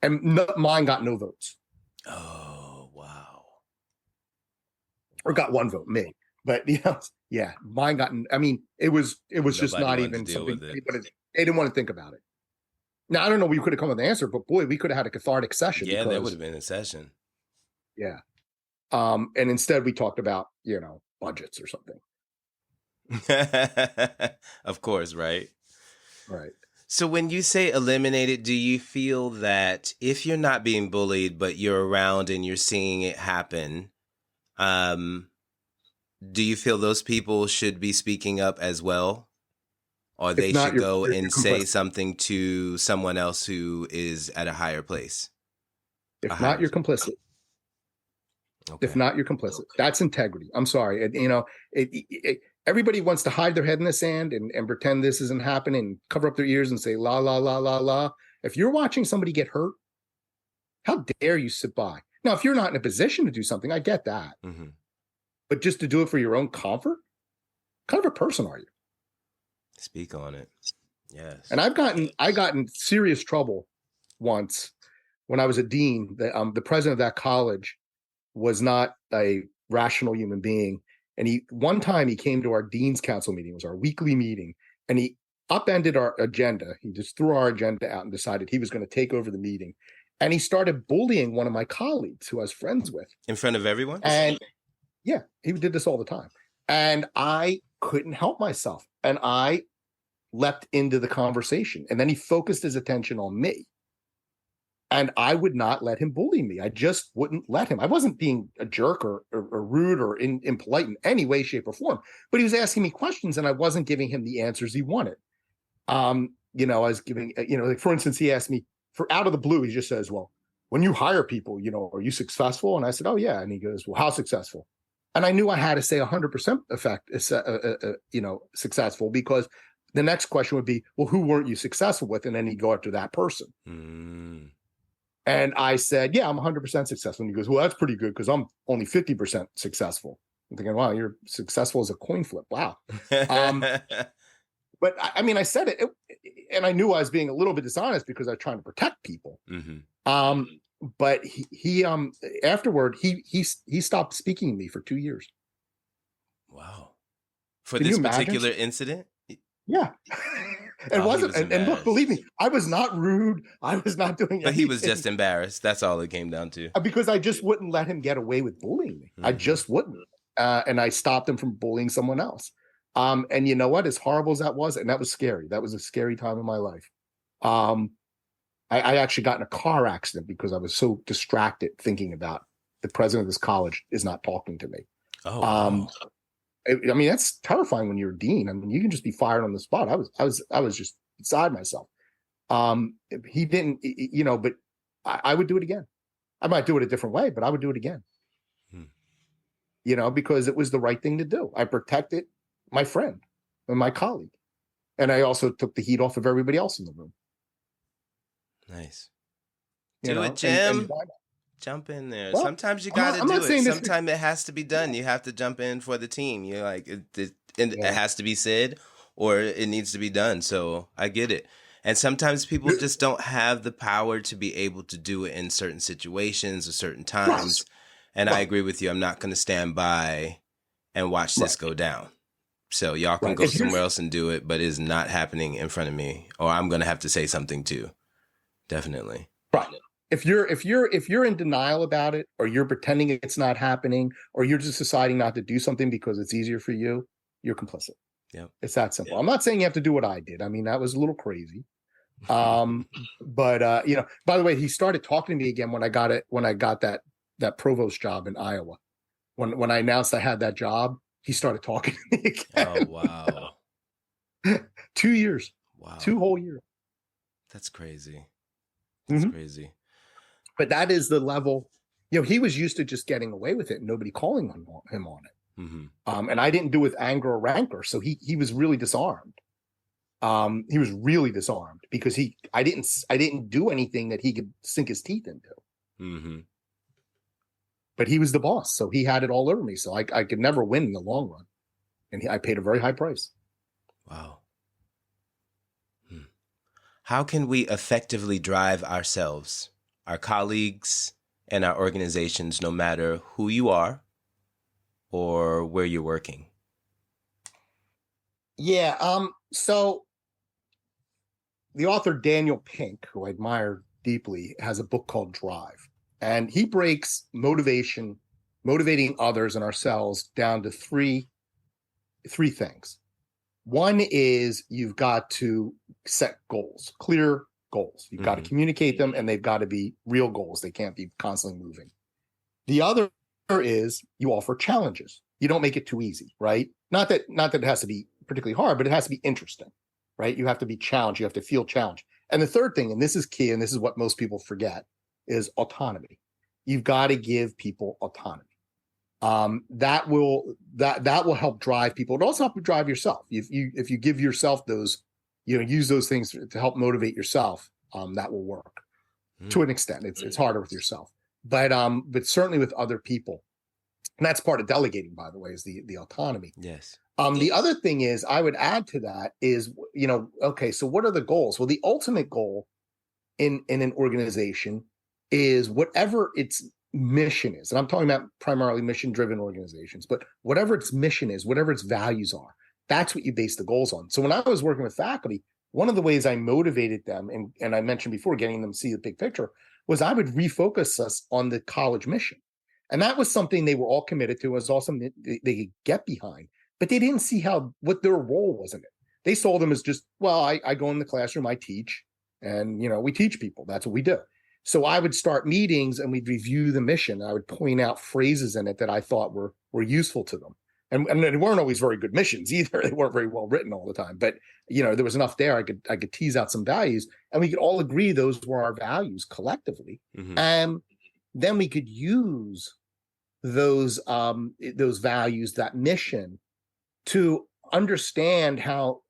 And mine got no votes. Oh, wow. Or got one vote, me. But yeah, mine got. I mean, it was just not even something. They didn't want to think about it. Now I don't know. We could have come with an answer, but boy, we could have had a cathartic session. Yeah, that would have been a session. Yeah. And instead we talked about budgets or something. Of course, right? Right. So when you say eliminate it, do you feel that if you're not being bullied, but you're around and you're seeing it happen, do you feel those people should be speaking up as well? Or they should go and say something to someone else who is at a higher place? If not, you're complicit. Okay. If not, you're complicit. That's integrity. I'm sorry. everybody wants to hide their head in the sand and pretend this isn't happening, cover up their ears and say, la, la, la, la, la. If you're watching somebody get hurt, how dare you sit by? Now, if you're not in a position to do something, I get that. Mm-hmm. But just to do it for your own comfort, what kind of a person are you? Speak on it. Yes. And I got in serious trouble once when I was a dean. The president of that college was not a rational human being. And one time he came to our dean's council meeting. It was our weekly meeting. And he upended our agenda. He just threw our agenda out and decided he was going to take over the meeting. And he started bullying one of my colleagues who I was friends with. In front of everyone? And yeah, he did this all the time. And I couldn't help myself. And I leapt into the conversation. And then he focused his attention on me. And I would not let him bully me. I just wouldn't let him. I wasn't being a jerk or rude or impolite in any way, shape, or form. But he was asking me questions, and I wasn't giving him the answers he wanted. I was giving, like for instance, he asked me out of the blue. He just says, "Well, when you hire people, are you successful?" And I said, "Oh yeah." And he goes, "Well, how successful?" And I knew I had to say 100% successful, because the next question would be, "Well, who weren't you successful with?" And then he'd go after that person. Mm. And I said, "Yeah, I'm 100% successful." And he goes, "Well, that's pretty good, because I'm only 50% successful." I'm thinking, "Wow, you're successful as a coin flip." Wow. But I said it, and I knew I was being a little bit dishonest because I was trying to protect people. Mm-hmm. But he afterward, he stopped speaking to me for 2 years. Wow. For this particular incident? Yeah. It wasn't, and look, believe me, I was not rude. I was not doing anything. But he was just embarrassed. That's all it came down to. Because I just wouldn't let him get away with bullying me. Mm-hmm. I just wouldn't. And I stopped him from bullying someone else. And you know what? As horrible as that was, and that was scary. That was a scary time in my life. I actually got in a car accident because I was so distracted thinking about the president of this college is not talking to me. Oh, wow. That's terrifying when you're a dean. You can just be fired on the spot. I was just beside myself. He didn't, but I would do it again. I might do it a different way, but I would do it again. Because it was the right thing to do. I protected my friend and my colleague. And I also took the heat off of everybody else in the room. Nice. Do it, Jim. Jump in there. Well, sometimes you got to do it. Sometimes it has to be done. You have to jump in for the team. You're like, it has to be said, or it needs to be done. So I get it. And sometimes people just don't have the power to be able to do it in certain situations or certain times. And I agree with you. I'm not going to stand by and watch this go down. So y'all can go somewhere else and do it, but it's not happening in front of me, or I'm going to have to say something too. Definitely. Right. If you're in denial about it, or you're pretending it's not happening, or you're just deciding not to do something because it's easier for you, you're complicit. Yeah. It's that simple. Yeah. I'm not saying you have to do what I did. That was a little crazy. But by the way, he started talking to me again when I got that provost job in Iowa. When I announced I had that job, he started talking to me again. Oh, wow. 2 years. Wow. 2 whole years. That's crazy. That's crazy. But that is the level, he was used to just getting away with it and nobody calling him on it. Mm-hmm. And I didn't do it with anger or rancor. So he was really disarmed. He was really disarmed because I didn't do anything that he could sink his teeth into. Mm-hmm. But he was the boss. So he had it all over me. So I could never win in the long run. And I paid a very high price. Wow. How can we effectively drive ourselves, our colleagues, and our organizations, no matter who you are or where you're working? Yeah. So the author Daniel Pink, who I admire deeply, has a book called Drive. And he breaks motivating others and ourselves down to three things. One is you've got to set goals, clear goals. You've got to communicate them, and they've got to be real goals. They can't be constantly moving. The other is you offer challenges. You don't make it too easy, right? Not that it has to be particularly hard, but it has to be interesting, right? You have to be challenged. You have to feel challenged. And the third thing, and this is key, and this is what most people forget, is autonomy. You've got to give people autonomy. that will help drive people. It also help drive yourself. If you give yourself those, use those things to help motivate yourself, that will work to an extent. It's harder with yourself, but certainly with other people. And that's part of delegating, by the way, is the autonomy. Yes. The other thing is, I would add to that is, okay, so what are the goals? Well, the ultimate goal in an organization is whatever its mission is. And I'm talking about primarily mission-driven organizations, but whatever its mission is, whatever its values are, that's what you base the goals on. So when I was working with faculty, one of the ways I motivated them, and I mentioned before, getting them to see the big picture, was I would refocus us on the college mission. And that was something they were all committed to. It was also something they could get behind, but they didn't see what their role was in it. They saw them as just, well, I go in the classroom, I teach, and we teach people. That's what we do. So I would start meetings and we'd review the mission. I would point out phrases in it that I thought were useful to them. And they weren't always very good missions either. They weren't very well written all the time. But there was enough there. I could tease out some values, and we could all agree those were our values collectively. Mm-hmm. And then we could use those values, that mission, to understand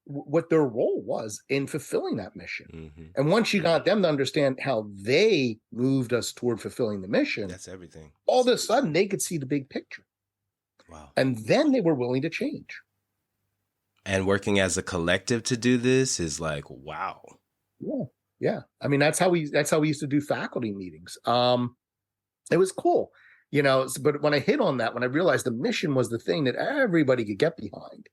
what their role was in fulfilling that mission. Mm-hmm. And once you got them to understand how they moved us toward fulfilling the mission, that's everything. All of a sudden they could see the big picture. Wow. And then they were willing to change. And working as a collective to do this is like, wow. Yeah. I mean, that's how we used to do faculty meetings. It was cool, but when I hit on that, when I realized the mission was the thing that everybody could get behind,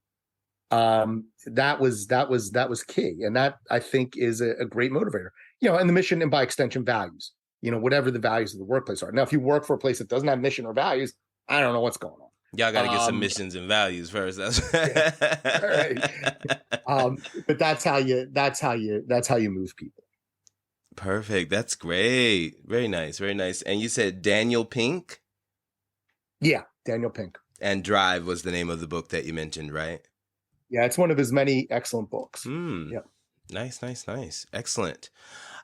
that was key. And that, I think, is a great motivator, and the mission, and by extension values, whatever the values of the workplace are. Now, if you work for a place that doesn't have mission or values, I don't know what's going on. Y'all got to get some missions and values first. That's right. But that's how you move people. Perfect. That's great. Very nice. Very nice. And you said Daniel Pink? Yeah, Daniel Pink. And Drive was the name of the book that you mentioned, right? Yeah, it's one of his many excellent books. Yeah. Nice. Excellent.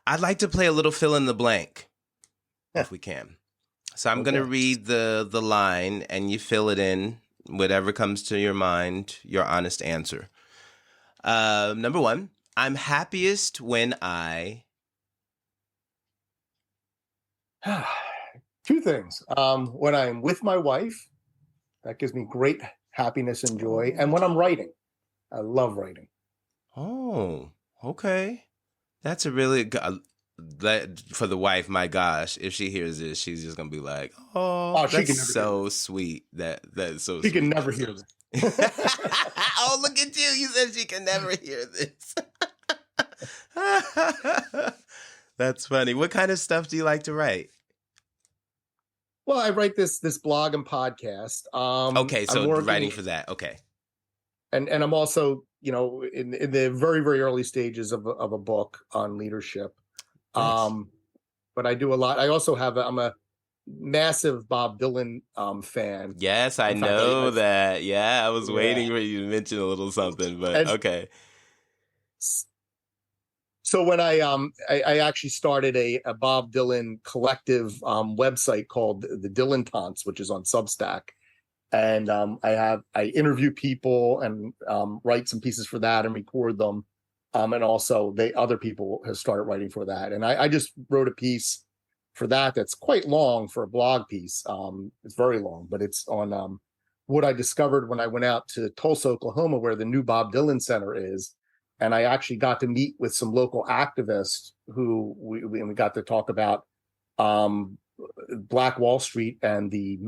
I'd like to play a little fill in the blank, if we can. So I'm going to read the line, and you fill it in, whatever comes to your mind, your honest answer. Number 1, I'm happiest when I... 2 things. When I'm with my wife, that gives me great happiness and joy. And when I'm writing, I love writing. Oh, okay. That's a really good... for the wife, my gosh, if she hears this, she's just gonna be like, "Oh, that's so sweet." That's so. She can never hear this. Oh, look at you! You said she can never hear this. That's funny. What kind of stuff do you like to write? Well, I write this blog and podcast. Okay, so writing for that. Okay, and I'm also, in the very, very early stages of a book on leadership. Nice. But I do a lot. I also I'm a massive Bob Dylan fan. Yes, I know that. Yeah, I was waiting for you to mention a little something, but okay. So when I actually started a Bob Dylan collective website called the Dylan Taunts, which is on Substack, and I interview people and write some pieces for that and record them. And also other people have started writing for that. And I just wrote a piece for that's quite long for a blog piece. It's very long, but it's on what I discovered when I went out to Tulsa, Oklahoma, where the new Bob Dylan Center is. And I actually got to meet with some local activists who we got to talk about Black Wall Street and the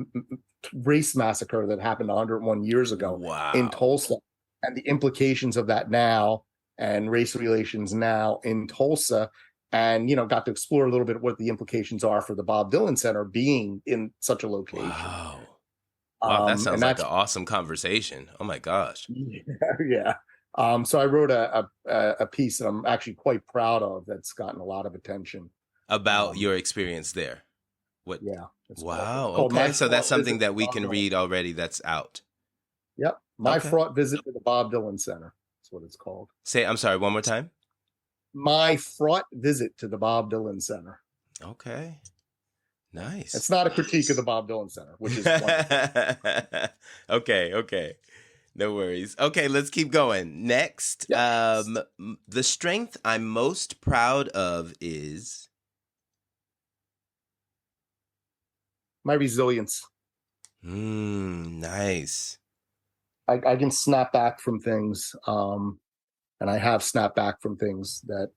race massacre that happened 101 years ago in Tulsa, and the implications of that now, and race relations now in Tulsa, and got to explore a little bit what the implications are for the Bob Dylan Center being in such a location. Wow, that sounds like an awesome conversation. Oh my gosh. Yeah. So I wrote a piece that I'm actually quite proud of, that's gotten a lot of attention about your experience there. What? Yeah. Wow. Okay, so that's something that we can read already. That's out. Yep. My fraught visit to the Bob Dylan Center. What it's called. I'm sorry, one more time. My fraught visit to the Bob Dylan Center. Okay. Nice. It's not a critique of the Bob Dylan Center, which is wonderful. Okay. No worries. Okay, let's keep going. Next, Yes. the strength I'm most proud of is... My resilience. Nice. I can snap back from things, and I have snapped back from things that,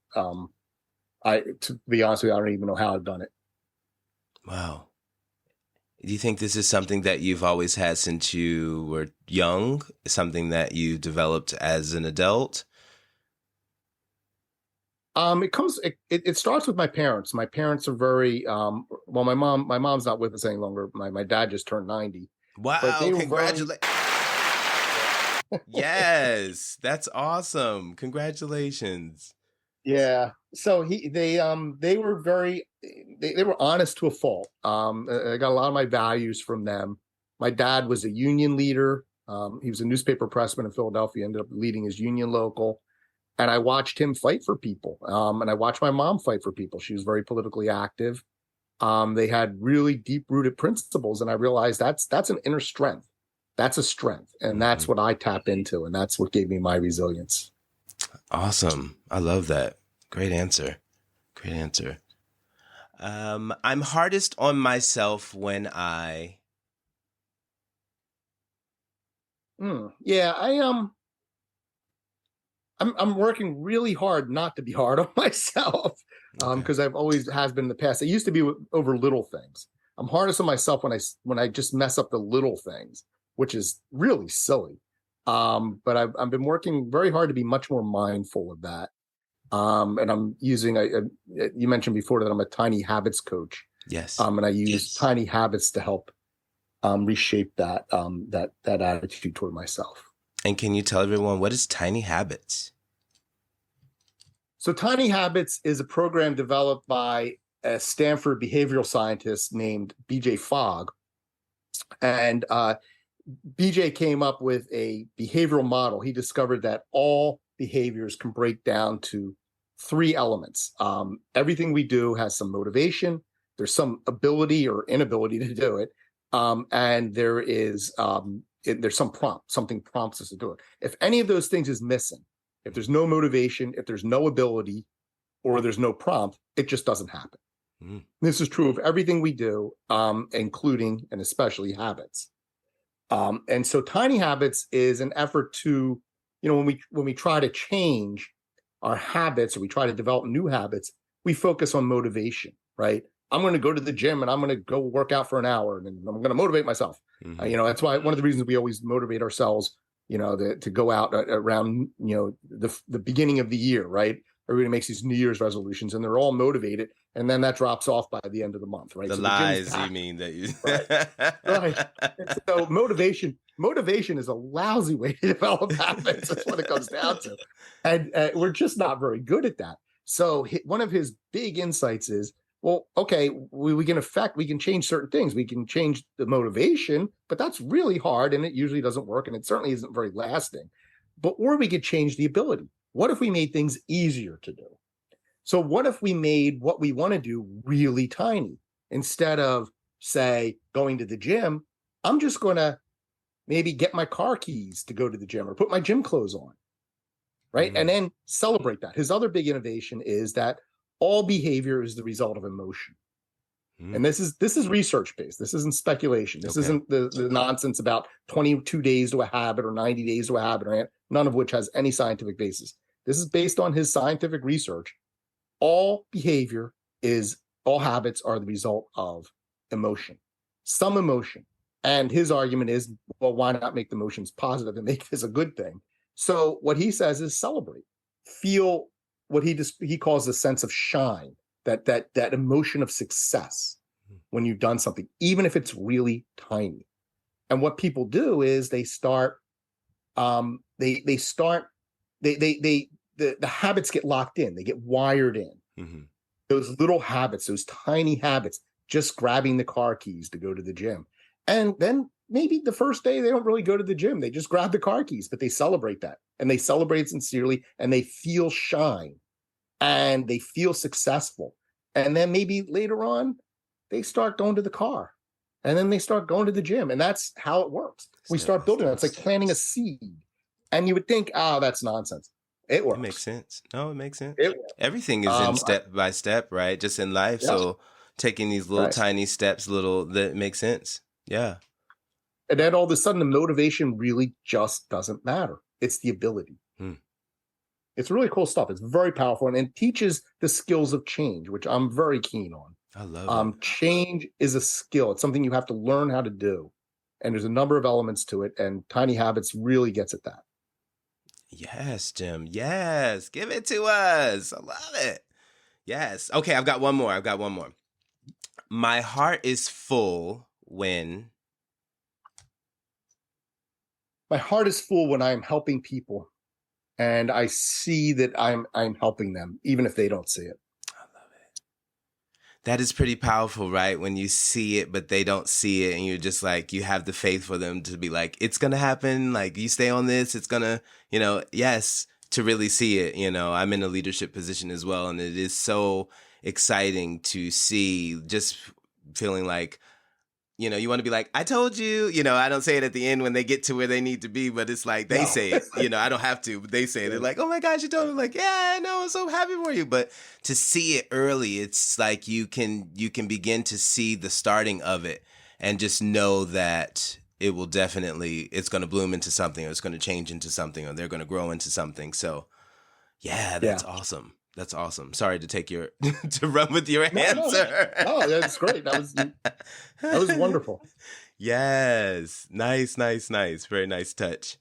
to be honest with you, I don't even know how I've done it. Wow. Do you think this is something that you've always had since you were young? Something that you developed as an adult? It starts with my parents. My parents are very, well, my mom's not with us any longer. My dad just turned 90. But Wow, they were congratulations. Yes, that's awesome. Congratulations. Yeah. So they were very, they were honest to a fault. I got a lot of my values from them. My dad was a union leader. He was a newspaper pressman in Philadelphia, ended up leading his union local. And I watched him fight for people. And I watched my mom fight for people. She was very politically active. They had really deep rooted principles. And I realized that's an inner strength. That's a strength. And that's what I tap into. And that's what gave me my resilience. Awesome. I love that. Great answer. I'm hardest on myself when I... Yeah, I'm working really hard not to be hard on myself, because I've always has been in the past. It used to be over little things. I'm hardest on myself when I just mess up the little things, which is really silly. But I've been working very hard to be much more mindful of that. And I'm using you mentioned before that I'm a tiny habits coach. Yes. And I use tiny habits to help reshape that attitude toward myself. And can you tell everyone, what is Tiny Habits? So Tiny Habits is a program developed by a Stanford behavioral scientist named BJ Fogg. And BJ came up with a behavioral model. He discovered that all behaviors can break down to 3 elements. Everything we do has some motivation. There's some ability or inability to do it. And there is there's some prompt, something prompts us to do it. If any of those things is missing, if there's no motivation, if there's no ability, or there's no prompt, it just doesn't happen. This is true of everything we do, including and especially habits. And so Tiny Habits is an effort to, when we try to change our habits or we try to develop new habits, we focus on motivation, right? I'm going to go to the gym and I'm going to go work out for an hour and I'm going to motivate myself. That's why one of the reasons we always motivate ourselves, to go out around, the beginning of the year, right? Everybody makes these New Year's resolutions and they're all motivated. And then that drops off by the end of the month, right? The so lies, you mean that you... right. So motivation is a lousy way to develop habits. That's what it comes down to. And we're just not very good at that. So one of his big insights is, well, okay, we can change certain things. We can change the motivation, but that's really hard and it usually doesn't work and it certainly isn't very lasting. Or we could change the ability. What if we made things easier to do? So what if we made what we want to do really tiny? Instead of, say, going to the gym, I'm just going to maybe get my car keys to go to the gym or put my gym clothes on, right? And then celebrate that. His other big innovation is that all behavior is the result of emotion. And this is research-based. This isn't speculation. This isn't the nonsense about 22 days to a habit or 90 days to a habit, none of which has any scientific basis. This is based on his scientific research. All habits are the result of emotion, some emotion. And his argument is, well, why not make the emotions positive and make this a good thing? So what he says is celebrate, feel what he calls a sense of shine, that emotion of success when you've done something, even if it's really tiny. And what people do is the habits get locked in, they get wired in. Those little habits, those tiny habits, just grabbing the car keys to go to the gym. And then maybe the first day they don't really go to the gym, they just grab the car keys, but they celebrate that and they celebrate sincerely and they feel shine and they feel successful. And then maybe later on, they start going to the car, and then they start going to the gym, and that's how it works. We start building that. It's like planting a seed, and you would think, oh, that's nonsense. It works. It makes sense. No, it makes sense. It works. Everything is in step by step, right? Just in life. Yeah. So taking these little tiny steps, that makes sense. Yeah. And then all of a sudden, the motivation really just doesn't matter. It's the ability. It's really cool stuff. It's very powerful, and it teaches the skills of change, which I'm very keen on. I love it. Change is a skill. It's something you have to learn how to do. And there's a number of elements to it, and Tiny Habits really gets at that. Yes, Jim. Yes. Give it to us. I love it. Yes. Okay, I've got one more. My heart is full when... My heart is full when I'm helping people, and I see that I'm helping them, even if they don't see it. I love it. That is pretty powerful, right? When you see it, but they don't see it, and you're just like, you have the faith for them to be like, it's going to happen. Like, you stay on this, it's going to, yes, to really see it. I'm in a leadership position as well, and it is so exciting to see, just feeling like, you want to be like, I told you, I don't say it at the end when they get to where they need to be, but it's like they say it, I don't have to, but they say it. They're like, oh my gosh, you told me. Like, yeah, I know, I'm so happy for you. But to see it early, it's like you can begin to see the starting of it and just know that it will definitely, it's going to bloom into something, or it's going to change into something, or they're going to grow into something. So yeah, that's awesome. That's awesome. Sorry to take to run with your answer. No, that's great. That was wonderful. Yes. Nice. Very nice touch.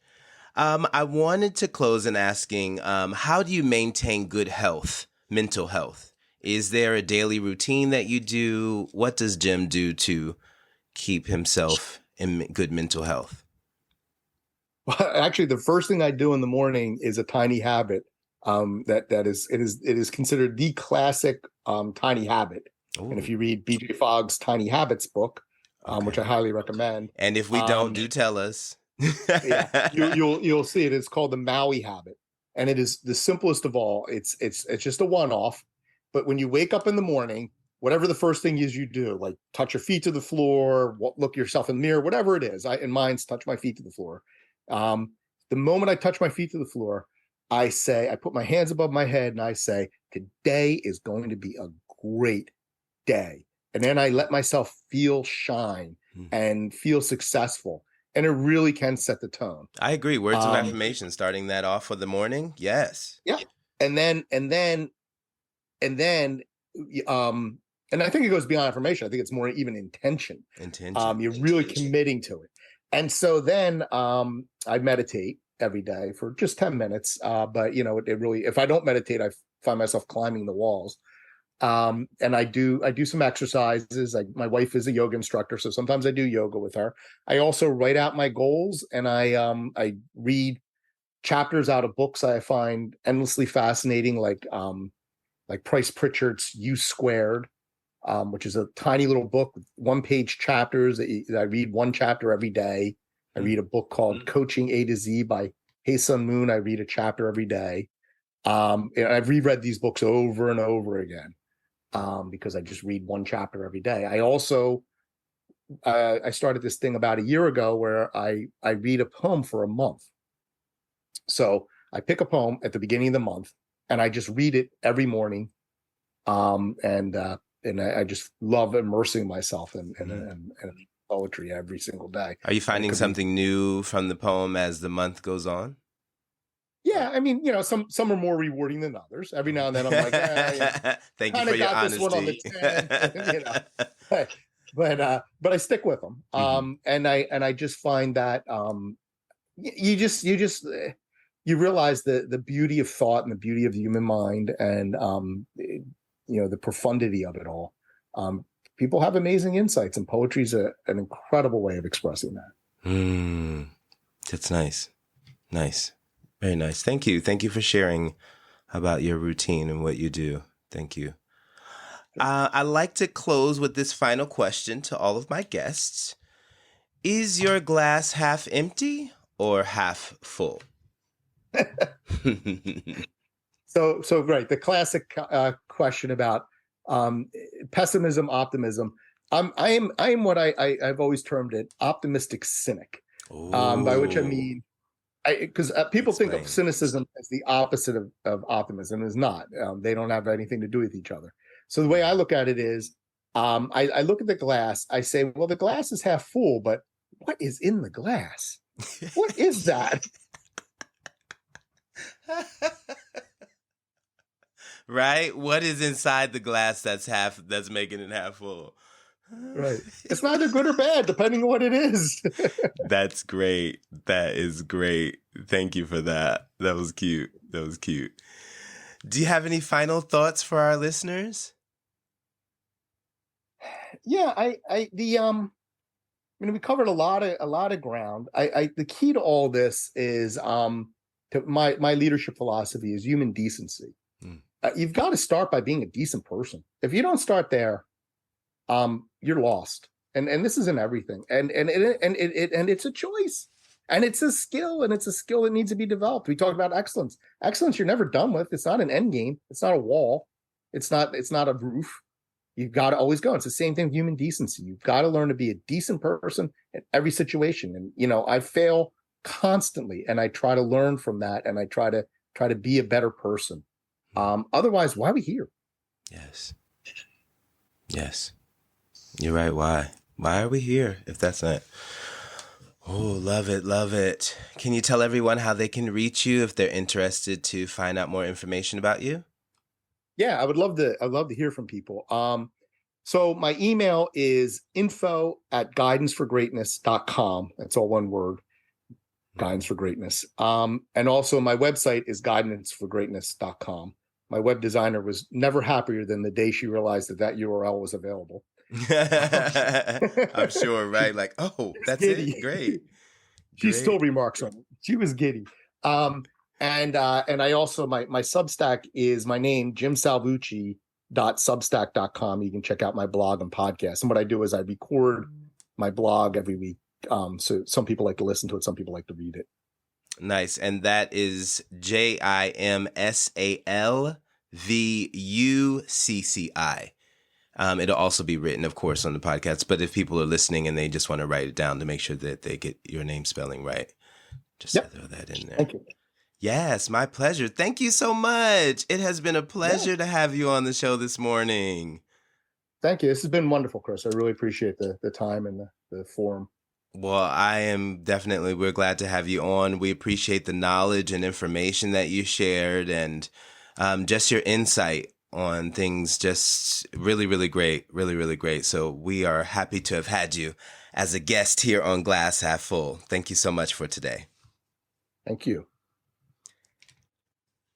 I wanted to close in asking, how do you maintain good health, mental health? Is there a daily routine that you do? What does Jim do to keep himself in good mental health? Well, actually, the first thing I do in the morning is a tiny habit. It is considered the classic tiny habit. Ooh. And if you read B.J. Fogg's Tiny Habits book, which I highly recommend, and if we don't, do tell us. you'll see it. It's called the Maui habit, and it is the simplest of all. It's just a one-off, but when you wake up in the morning, whatever the first thing is you do, like touch your feet to the floor, look yourself in the mirror, whatever it is. In mine's touch my feet to the floor. The moment I touch my feet to the floor, I put my hands above my head and I say, today is going to be a great day. And then I let myself feel shine and feel successful. And it really can set the tone. I agree. Words of affirmation, starting that off for the morning. Yes. Yeah. And then, and I think it goes beyond affirmation. I think it's more even intention. You're really committing to it. And so then I meditate every day for just 10 minutes. But it really, if I don't meditate, I find myself climbing the walls. And I do some exercises. My wife is a yoga instructor, so sometimes I do yoga with her. I also write out my goals, and I read chapters out of books I find endlessly fascinating, like Price Pritchard's U Squared, which is a tiny little book with one-page chapters that I read one chapter every day. I read a book called Coaching A to Z by Hae-Sun Moon. I read a chapter every day. And I've reread these books over and over again because I just read one chapter every day. I also, I started this thing about a year ago where I read a poem for a month. So I pick a poem at the beginning of the month and I just read it every morning. And I just love immersing myself in poetry every single day. Are you finding something new from the poem as the month goes on? Yeah, I mean, some are more rewarding than others. Every now and then I'm like, thank you for your honesty. This one on the 10, but I stick with them. And I just find that you realize the beauty of thought and the beauty of the human mind and the profundity of it all. People have amazing insights, and poetry is an incredible way of expressing that. That's nice. Nice. Very nice. Thank you. Thank you for sharing about your routine and what you do. Thank you. I like to close with this final question to all of my guests. Is your glass half empty or half full? So great. The classic question about pessimism, optimism. I am what I've always termed an optimistic cynic, by which I mean, because people think of cynicism as the opposite of optimism. Is not. They don't have anything to do with each other. So the way I look at it is, I look at the glass. I say, well, the glass is half full, but what is in the glass? What is that? Right? What is inside the glass that's making it half full? Right. It's neither good or bad, depending on what it is. That's great. That is great. Thank you for that. That was cute. Do you have any final thoughts for our listeners? Yeah, we covered a lot of ground. The key to all this is, to my leadership philosophy is human decency. You've got to start by being a decent person. If you don't start there, you're lost. And this isn't everything. And it's a choice, and it's a skill, that needs to be developed. We talked about excellence. Excellence you're never done with. It's not an end game. It's not a wall. It's not a roof. You've got to always go. It's the same thing with human decency. You've got to learn to be a decent person in every situation. And I fail constantly, and I try to learn from that, and I try to be a better person. Otherwise, why are we here? Yes. You're right. Why are we here if that's not? Oh, love it. Can you tell everyone how they can reach you if they're interested to find out more information about you? Yeah, I'd love to hear from people. So my email is info@guidanceforgreatness.com. That's all one word. Guidance for Greatness. And also my website is guidanceforgreatness.com. My web designer was never happier than the day she realized that URL was available. I'm sure, right? Like, oh, that's giddy. It. Great. She still remarks on it. She was giddy. And I also, my Substack is my name, jimsalvucci.substack.com. You can check out my blog and podcast. And what I do is I record my blog every week. So some people like to listen to it. Some people like to read it. Nice. And that is JIMSALVUCCI. It'll also be written, of course, on the podcast. But if people are listening and they just want to write it down to make sure that they get your name spelling right, just throw that in there. Thank you. Yes, my pleasure. Thank you so much. It has been a pleasure to have you on the show this morning. Thank you. This has been wonderful, Chris. I really appreciate the time and the forum. Well, we're glad to have you on. We appreciate the knowledge and information that you shared, and just your insight on things. Just really, really great. Really, really great. So we are happy to have had you as a guest here on Glass Half Full. Thank you so much for today. Thank you.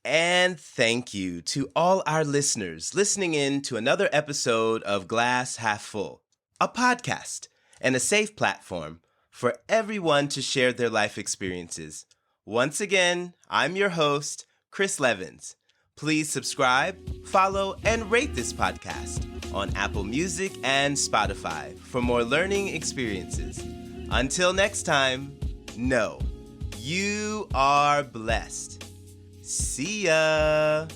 And thank you to all our listeners listening in to another episode of Glass Half Full, a podcast and a safe platform for everyone to share their life experiences. Once again, I'm your host, Chris Levens. Please subscribe, follow, and rate this podcast on Apple Music and Spotify for more learning experiences. Until next time, know you are blessed. See ya!